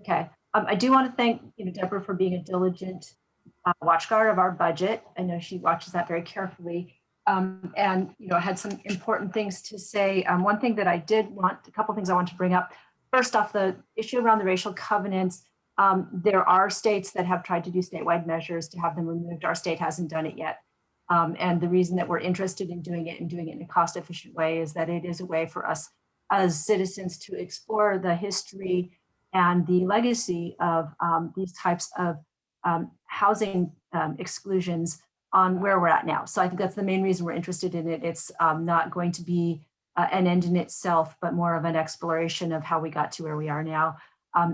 Okay. I do want to thank, you know, Deborah for being a diligent watchguard of our budget. I know she watches that very carefully. And, you know, I had some important things to say. One thing that I did want, a couple things I want to bring up. First off, the issue around the racial covenants. There are states that have tried to do statewide measures to have them removed. Our state hasn't done it yet. And the reason that we're interested in doing it and doing it in a cost-efficient way is that it is a way for us as citizens to explore the history and the legacy of these types of housing exclusions on where we're at now. So I think that's the main reason we're interested in it. It's not going to be an end in itself, but more of an exploration of how we got to where we are now.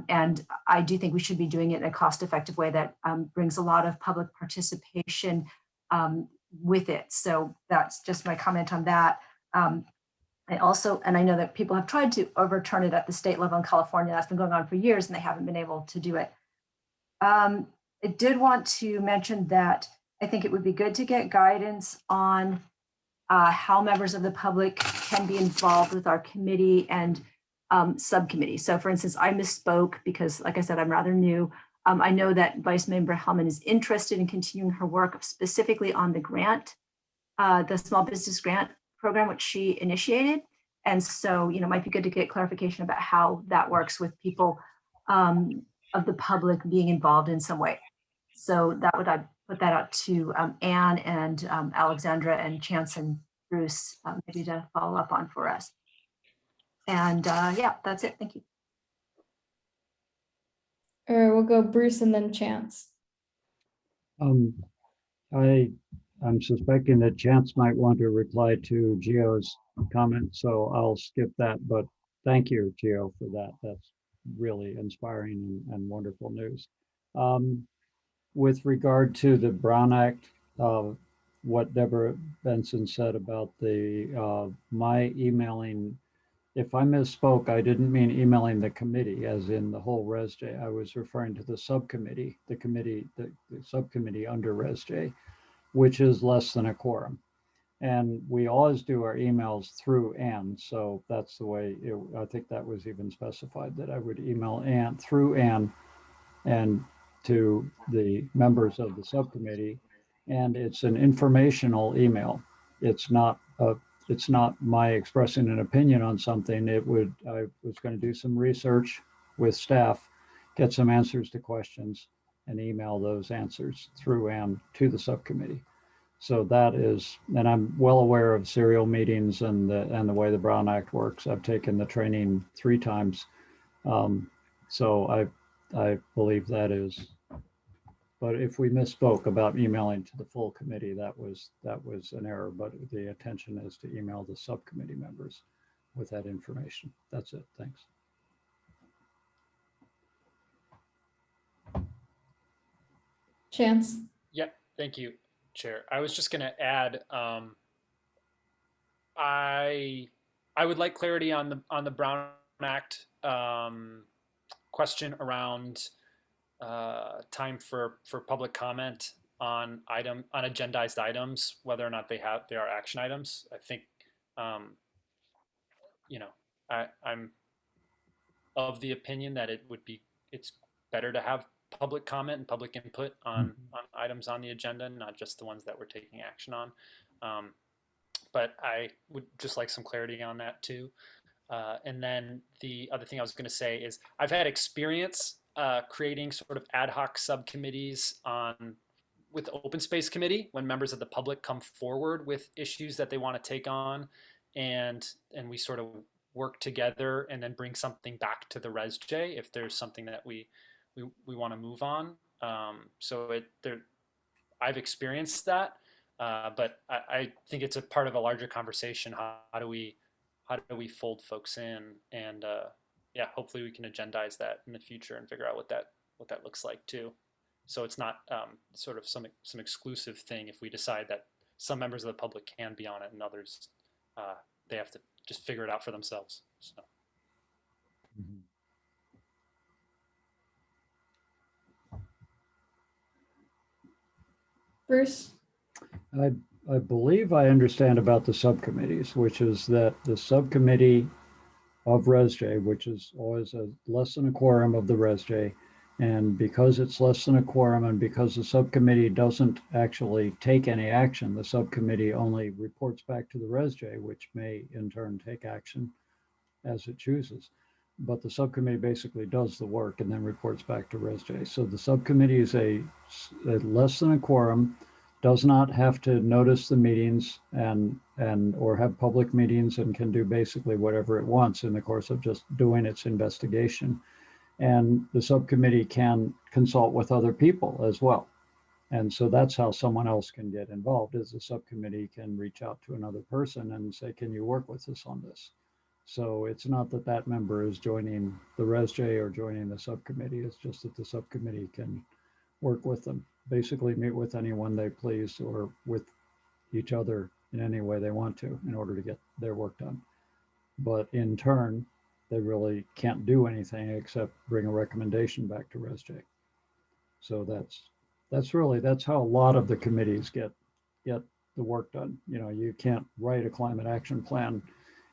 And I do think we should be doing it in a cost-effective way that brings a lot of public participation with it. So that's just my comment on that. I also, and I know that people have tried to overturn it at the state level in California. That's been going on for years and they haven't been able to do it. I did want to mention that I think it would be good to get guidance on how members of the public can be involved with our committee and subcommittee. So for instance, I misspoke because like I said, I'm rather new. I know that Vice Member Hellman is interested in continuing her work specifically on the grant, the small business grant program, which she initiated. And so, you know, it might be good to get clarification about how that works with people of the public being involved in some way. So that would, I put that out to Anne and Alexandra and Chance and Bruce, maybe to follow up on for us. And yeah, that's it. Thank you. All right, we'll go Bruce and then Chance. I'm suspecting that Chance might want to reply to Gio's comment, so I'll skip that. But thank you, Gio, for that. That's really inspiring and wonderful news. With regard to the Brown Act, what Deborah Benson said about the my emailing, if I misspoke, I didn't mean emailing the committee as in the whole ResJ. I was referring to the subcommittee, the subcommittee under ResJ, which is less than a quorum. And we always do our emails through Anne. So that's the way, I think that was even specified that I would email Anne through Anne and to the members of the subcommittee. And it's an informational email. It's not my expressing an opinion on something. I was going to do some research with staff, get some answers to questions, and email those answers through Anne to the subcommittee. So that is, and I'm well aware of serial meetings and the way the Brown Act works. I've taken the training 3 times. So I believe that is, but if we misspoke about emailing to the full committee, that was an error, but the intention is to email the subcommittee members with that information. That's it. Thanks. Chance. Yep. Thank you, Chair. I was just going to add, I would like clarity on the Brown Act question around time for public comment on agendized items, whether or not they are action items. I think, you know, I'm of the opinion that it would be it's better to have public comment and public input on items on the agenda, not just the ones that we're taking action on. But I would just like some clarity on that too. And then the other thing I was going to say is I've had experience creating sort of ad hoc subcommittees with the Open Space Committee when members of the public come forward with issues that they want to take on, and we sort of work together and then bring something back to the ResJ if there's something that we want to move on. I've experienced that, but I think it's a part of a larger conversation. How do we fold folks in, and yeah, hopefully we can agendize that in the future and figure out what that looks like too. So it's not sort of some exclusive thing if we decide that some members of the public can be on it and others they have to just figure it out for themselves. So. Bruce? I believe I understand about the subcommittees, which is that the subcommittee of ResJ, which is always less than a quorum of the ResJ, and because it's less than a quorum and because the subcommittee doesn't actually take any action, the subcommittee only reports back to the ResJ, which may in turn take action as it chooses. But the subcommittee basically does the work and then reports back to ResJ. So the subcommittee is a less than a quorum, does not have to notice the meetings or have public meetings, and can do basically whatever it wants in the course of just doing its investigation. And the subcommittee can consult with other people as well. And so that's how someone else can get involved, is the subcommittee can reach out to another person and say, can you work with us on this? So it's not that that member is joining the ResJ or joining the subcommittee. It's just that the subcommittee can work with them, basically meet with anyone they please or with each other in any way they want to in order to get their work done. But in turn, they really can't do anything except bring a recommendation back to ResJ. So that's how a lot of the committees get the work done. You know, you can't write a climate action plan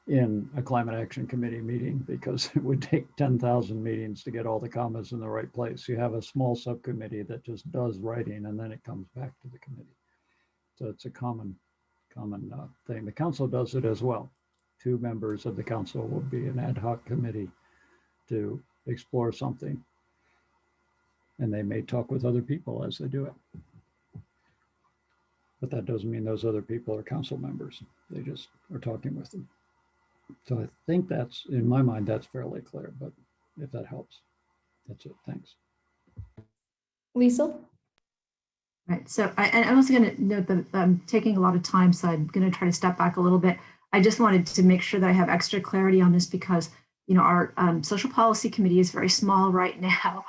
in a climate action committee meeting because it would take 10,000 meetings to get all the commas in the right place. You have a small subcommittee that just does writing and then it comes back to the committee. So it's a common thing. The council does it as well. 2 members of the council will be an ad hoc committee to explore something. And they may talk with other people as they do it. But that doesn't mean those other people are council members. They just are talking with them. So I think that's, in my mind, that's fairly clear, but if that helps, that's it. Thanks. Liesl? Right. So I'm also going to note that I'm taking a lot of time, so I'm going to try to step back a little bit. I just wanted to make sure that I have extra clarity on this because, you know, our social policy committee is very small right now.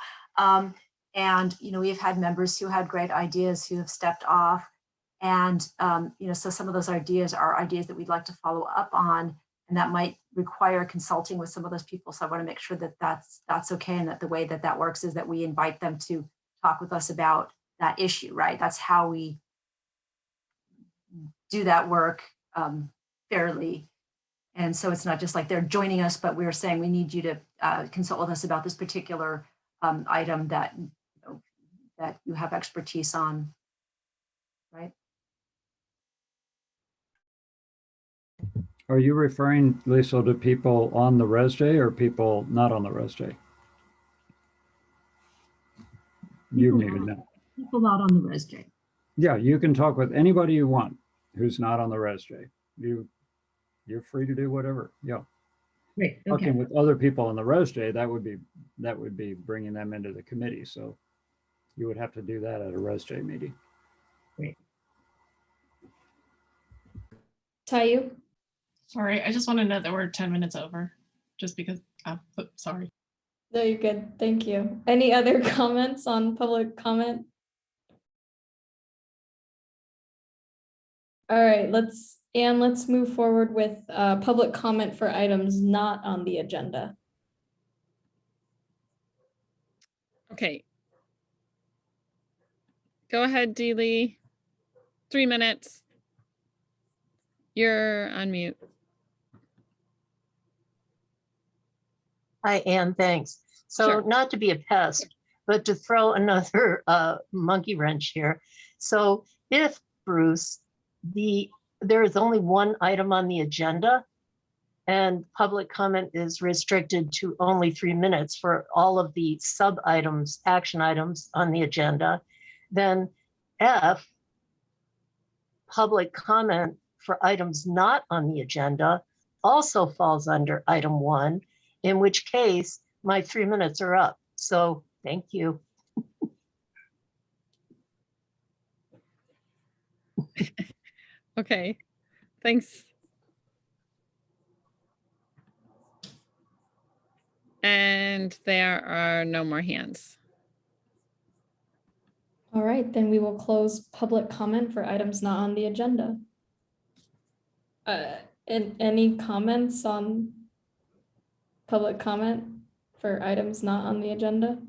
And, you know, we've had members who had great ideas who have stepped off. And, you know, so some of those ideas are ideas that we'd like to follow up on, and that might require consulting with some of those people. So I want to make sure that that's okay, and that the way that works is that we invite them to talk with us about that issue, right? That's how we do that work fairly. And so it's not just like they're joining us, but we're saying we need you to consult with us about this particular item that, you know, that you have expertise on, right? Are you referring, Lisa, to people on the ResJ or people not on the ResJ? You need to know. People not on the ResJ. Yeah, you can talk with anybody you want who's not on the ResJ. You're free to do whatever. Yeah. Great. Okay. Talking with other people on the ResJ, that would be bringing them into the committee. So you would have to do that at a ResJ meeting. Great. Tayu? Sorry, I just want to note that we're 10 minutes over, just because, sorry. No, you're good. Thank you. Any other comments on public comment? All right, let's move forward with public comment for items not on the agenda. Okay. Go ahead, Dee Lee. 3 minutes. You're on mute. Hi, Anne, thanks. So Sure. not to be a pest, but to throw another monkey wrench here. So if, Bruce, there is only one item on the agenda and public comment is restricted to only 3 minutes for all of the sub items, action items on the agenda, then F, public comment for items not on the agenda, also falls under item 1, in which case my 3 minutes are up. So thank you. Okay, thanks. And there are no more hands. All right, then we will close public comment for items not on the agenda. And any comments on public comment for items not on the agenda?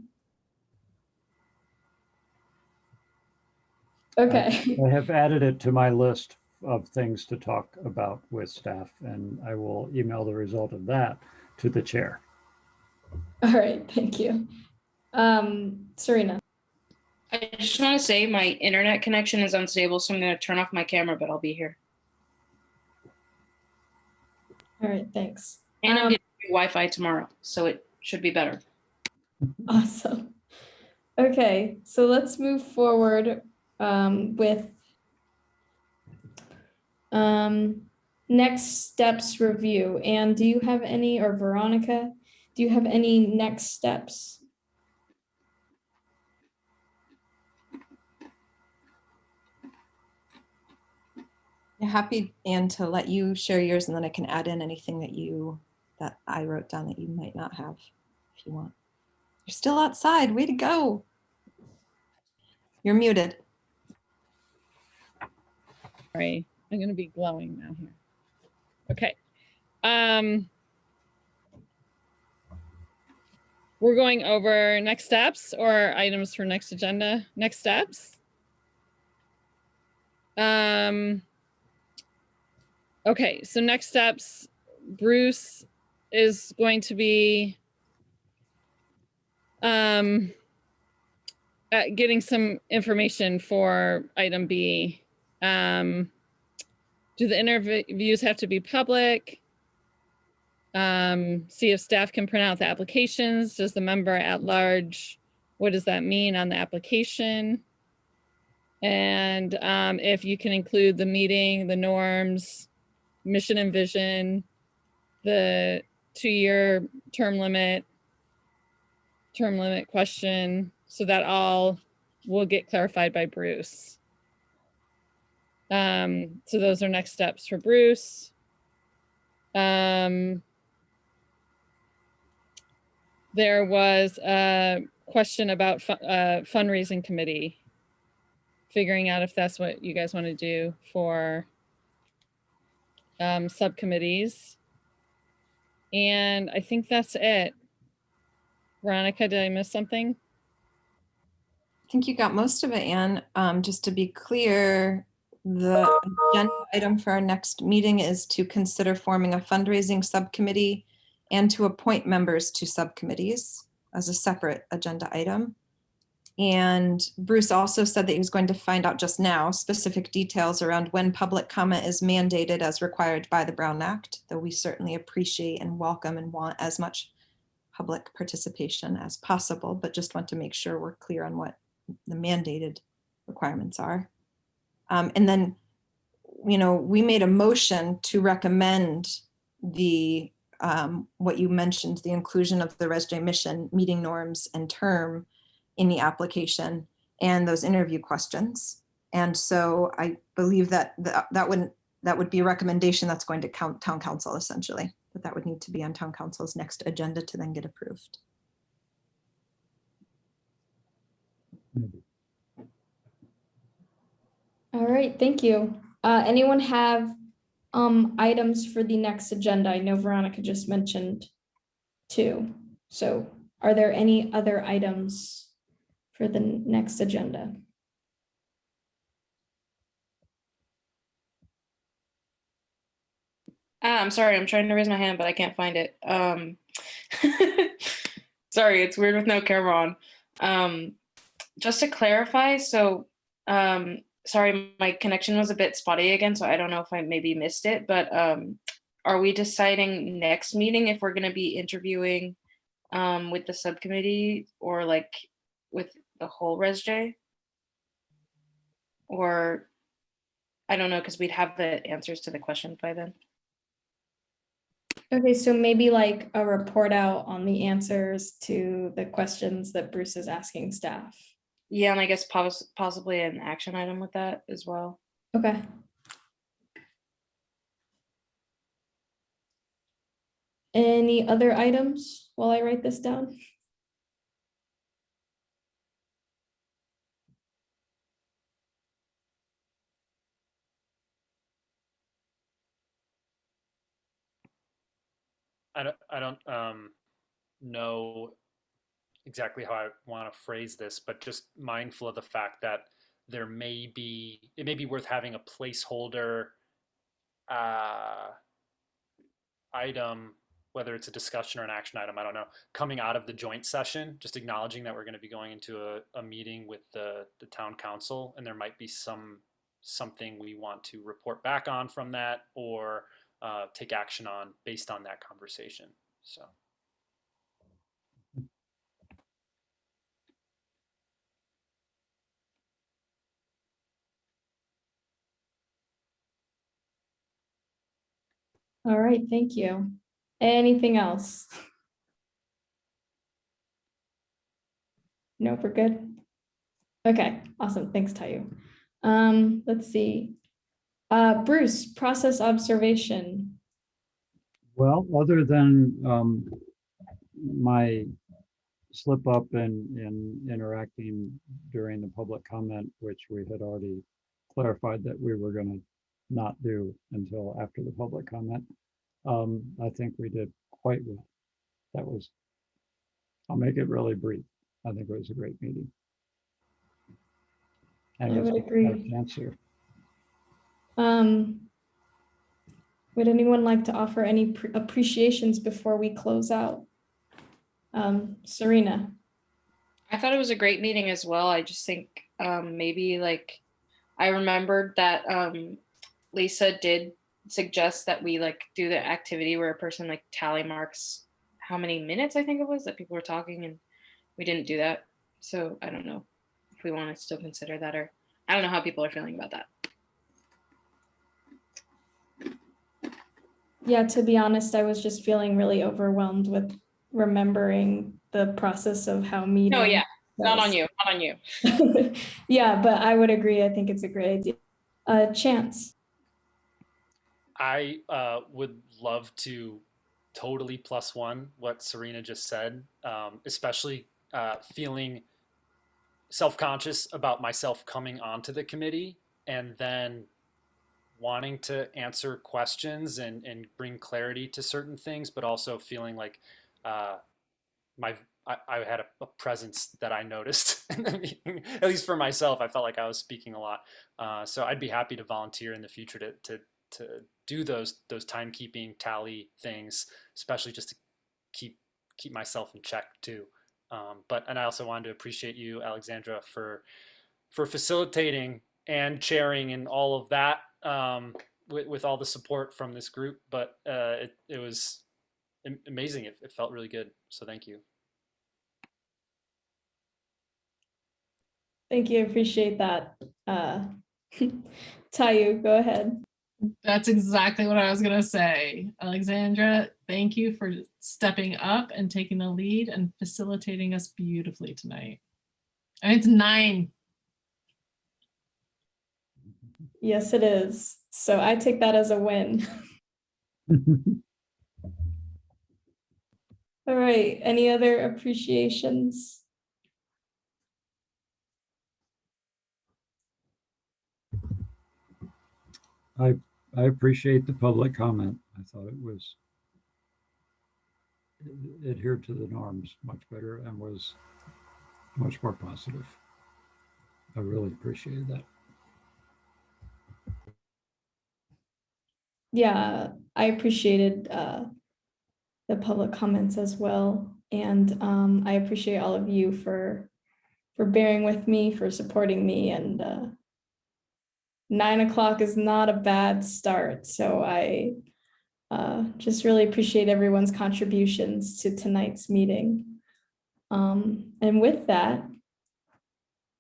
Okay. I have added it to my list of things to talk about with staff, and I will email the result of that to the chair. All right, thank you. Serena. I just want to say my internet connection is unstable, so I'm going to turn off my camera, but I'll be here. All right, thanks. And I'm getting Wi-Fi tomorrow, so it should be better. Awesome. Okay, so let's move forward with next steps review. And do you have any, or Veronica, do you have any next steps? Yeah, happy, Anne, to let you share yours, and then I can add in anything that I wrote down that you might not have if you want. You're still outside. Way to go. You're muted. Sorry, I'm going to be glowing now here. Okay. We're going over next steps or items for next agenda. Next steps. Okay, so next steps, Bruce is going to be getting some information for item B. Do the interviews have to be public? See if staff can print out the applications. Does the member at large, what does that mean on the application? And if you can include the meeting, the norms, mission and vision, the 2-year term limit question, so that all will get clarified by Bruce. So those are next steps for Bruce. There was a question about fundraising committee, figuring out if that's what you guys want to do for subcommittees. And I think that's it. Veronica, did I miss something? I think you got most of it, Anne. Just to be clear, the agenda item for our next meeting is to consider forming a fundraising subcommittee and to appoint members to subcommittees as a separate agenda item. And Bruce also said that he was going to find out just now specific details around when public comment is mandated as required by the Brown Act, though we certainly appreciate and welcome and want as much public participation as possible, but just want to make sure we're clear on what the mandated requirements are. And then, you know, we made a motion to recommend the what you mentioned, the inclusion of the Res J mission, meeting norms and term in the application and those interview questions. And so I believe that that would be a recommendation that's going to count town council essentially, but that would need to be on town council's next agenda to then get approved. All right, thank you. Anyone have items for the next agenda? I know Veronica just mentioned 2. So are there any other items for the next agenda? I'm sorry, I'm trying to raise my hand, but I can't find it. Sorry, it's weird with no camera on. Just to clarify, so sorry, my connection was a bit spotty again, so I don't know if I maybe missed it, but are we deciding next meeting if we're going to be interviewing with the subcommittee or like with the whole ResJ? Or I don't know, because we'd have the answers to the questions by then. Okay, so maybe like a report out on the answers to the questions that Bruce is asking staff. Yeah, and I guess possibly an action item with that as well. Okay. Any other items while I write this down? I don't know exactly how I want to phrase this, but just mindful of the fact that it may be worth having a placeholder item, whether it's a discussion or an action item, I don't know, coming out of the joint session, just acknowledging that we're going to be going into a meeting with the town council, and there might be something we want to report back on from that, or take action on based on that conversation. So. All right, thank you. Anything else? No, we're good. Okay, awesome. Thanks, Tayu. Let's see. Bruce, process observation. Well, other than my slip up in interacting during the public comment, which we had already clarified that we were going to not do until after the public comment. I think we did quite well. That was, I'll make it really brief. I think it was a great meeting. And I it was would a agree. chance here. Would anyone like to offer any appreciations before we close out? Serena. I thought it was a great meeting as well. I just think maybe like I remembered that Lisa did suggest that we like do the activity where a person like tally marks how many minutes I think it was that people were talking, and we didn't do that. So I don't know if we want to still consider that, or I don't know how people are feeling about that. Yeah, to be honest, I was just feeling really overwhelmed with remembering the process of how meeting. No, yeah, not on goes. you, not on you. Yeah, but I would agree. I think it's a great idea. Chance. I would love to totally +1 what Serena just said, especially feeling self-conscious about myself coming onto the committee and then wanting to answer questions and bring clarity to certain things, but also feeling like I had a presence that I noticed in the meeting. At least for myself, I felt like I was speaking a lot. So I'd be happy to volunteer in the future to do those timekeeping tally things, especially just to keep myself in check too. And I also wanted to appreciate you, Alexandra, for facilitating and chairing and all of that, with all the support from this group. But it was amazing. It felt really good. So thank you. Thank you. Appreciate that. Tayu, go ahead. That's exactly what I was going to say. Alexandra, thank you for stepping up and taking the lead and facilitating us beautifully tonight. And it's 9. Yes, it is. So I take that as a win. All right. Any other appreciations? I appreciate the public comment. I thought it adhered to the norms much better and was much more positive. I really appreciated that. Yeah, I appreciated the public comments as well. And I appreciate all of you for bearing with me, for supporting me, and 9 o'clock is not a bad start. So I just really appreciate everyone's contributions to tonight's meeting. And with that,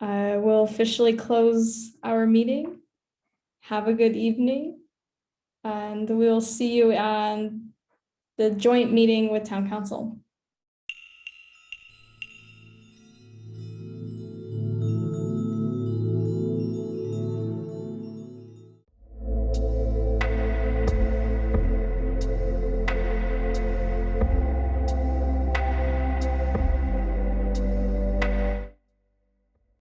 I will officially close our meeting. Have a good evening, and we'll see you on the joint meeting with Town Council.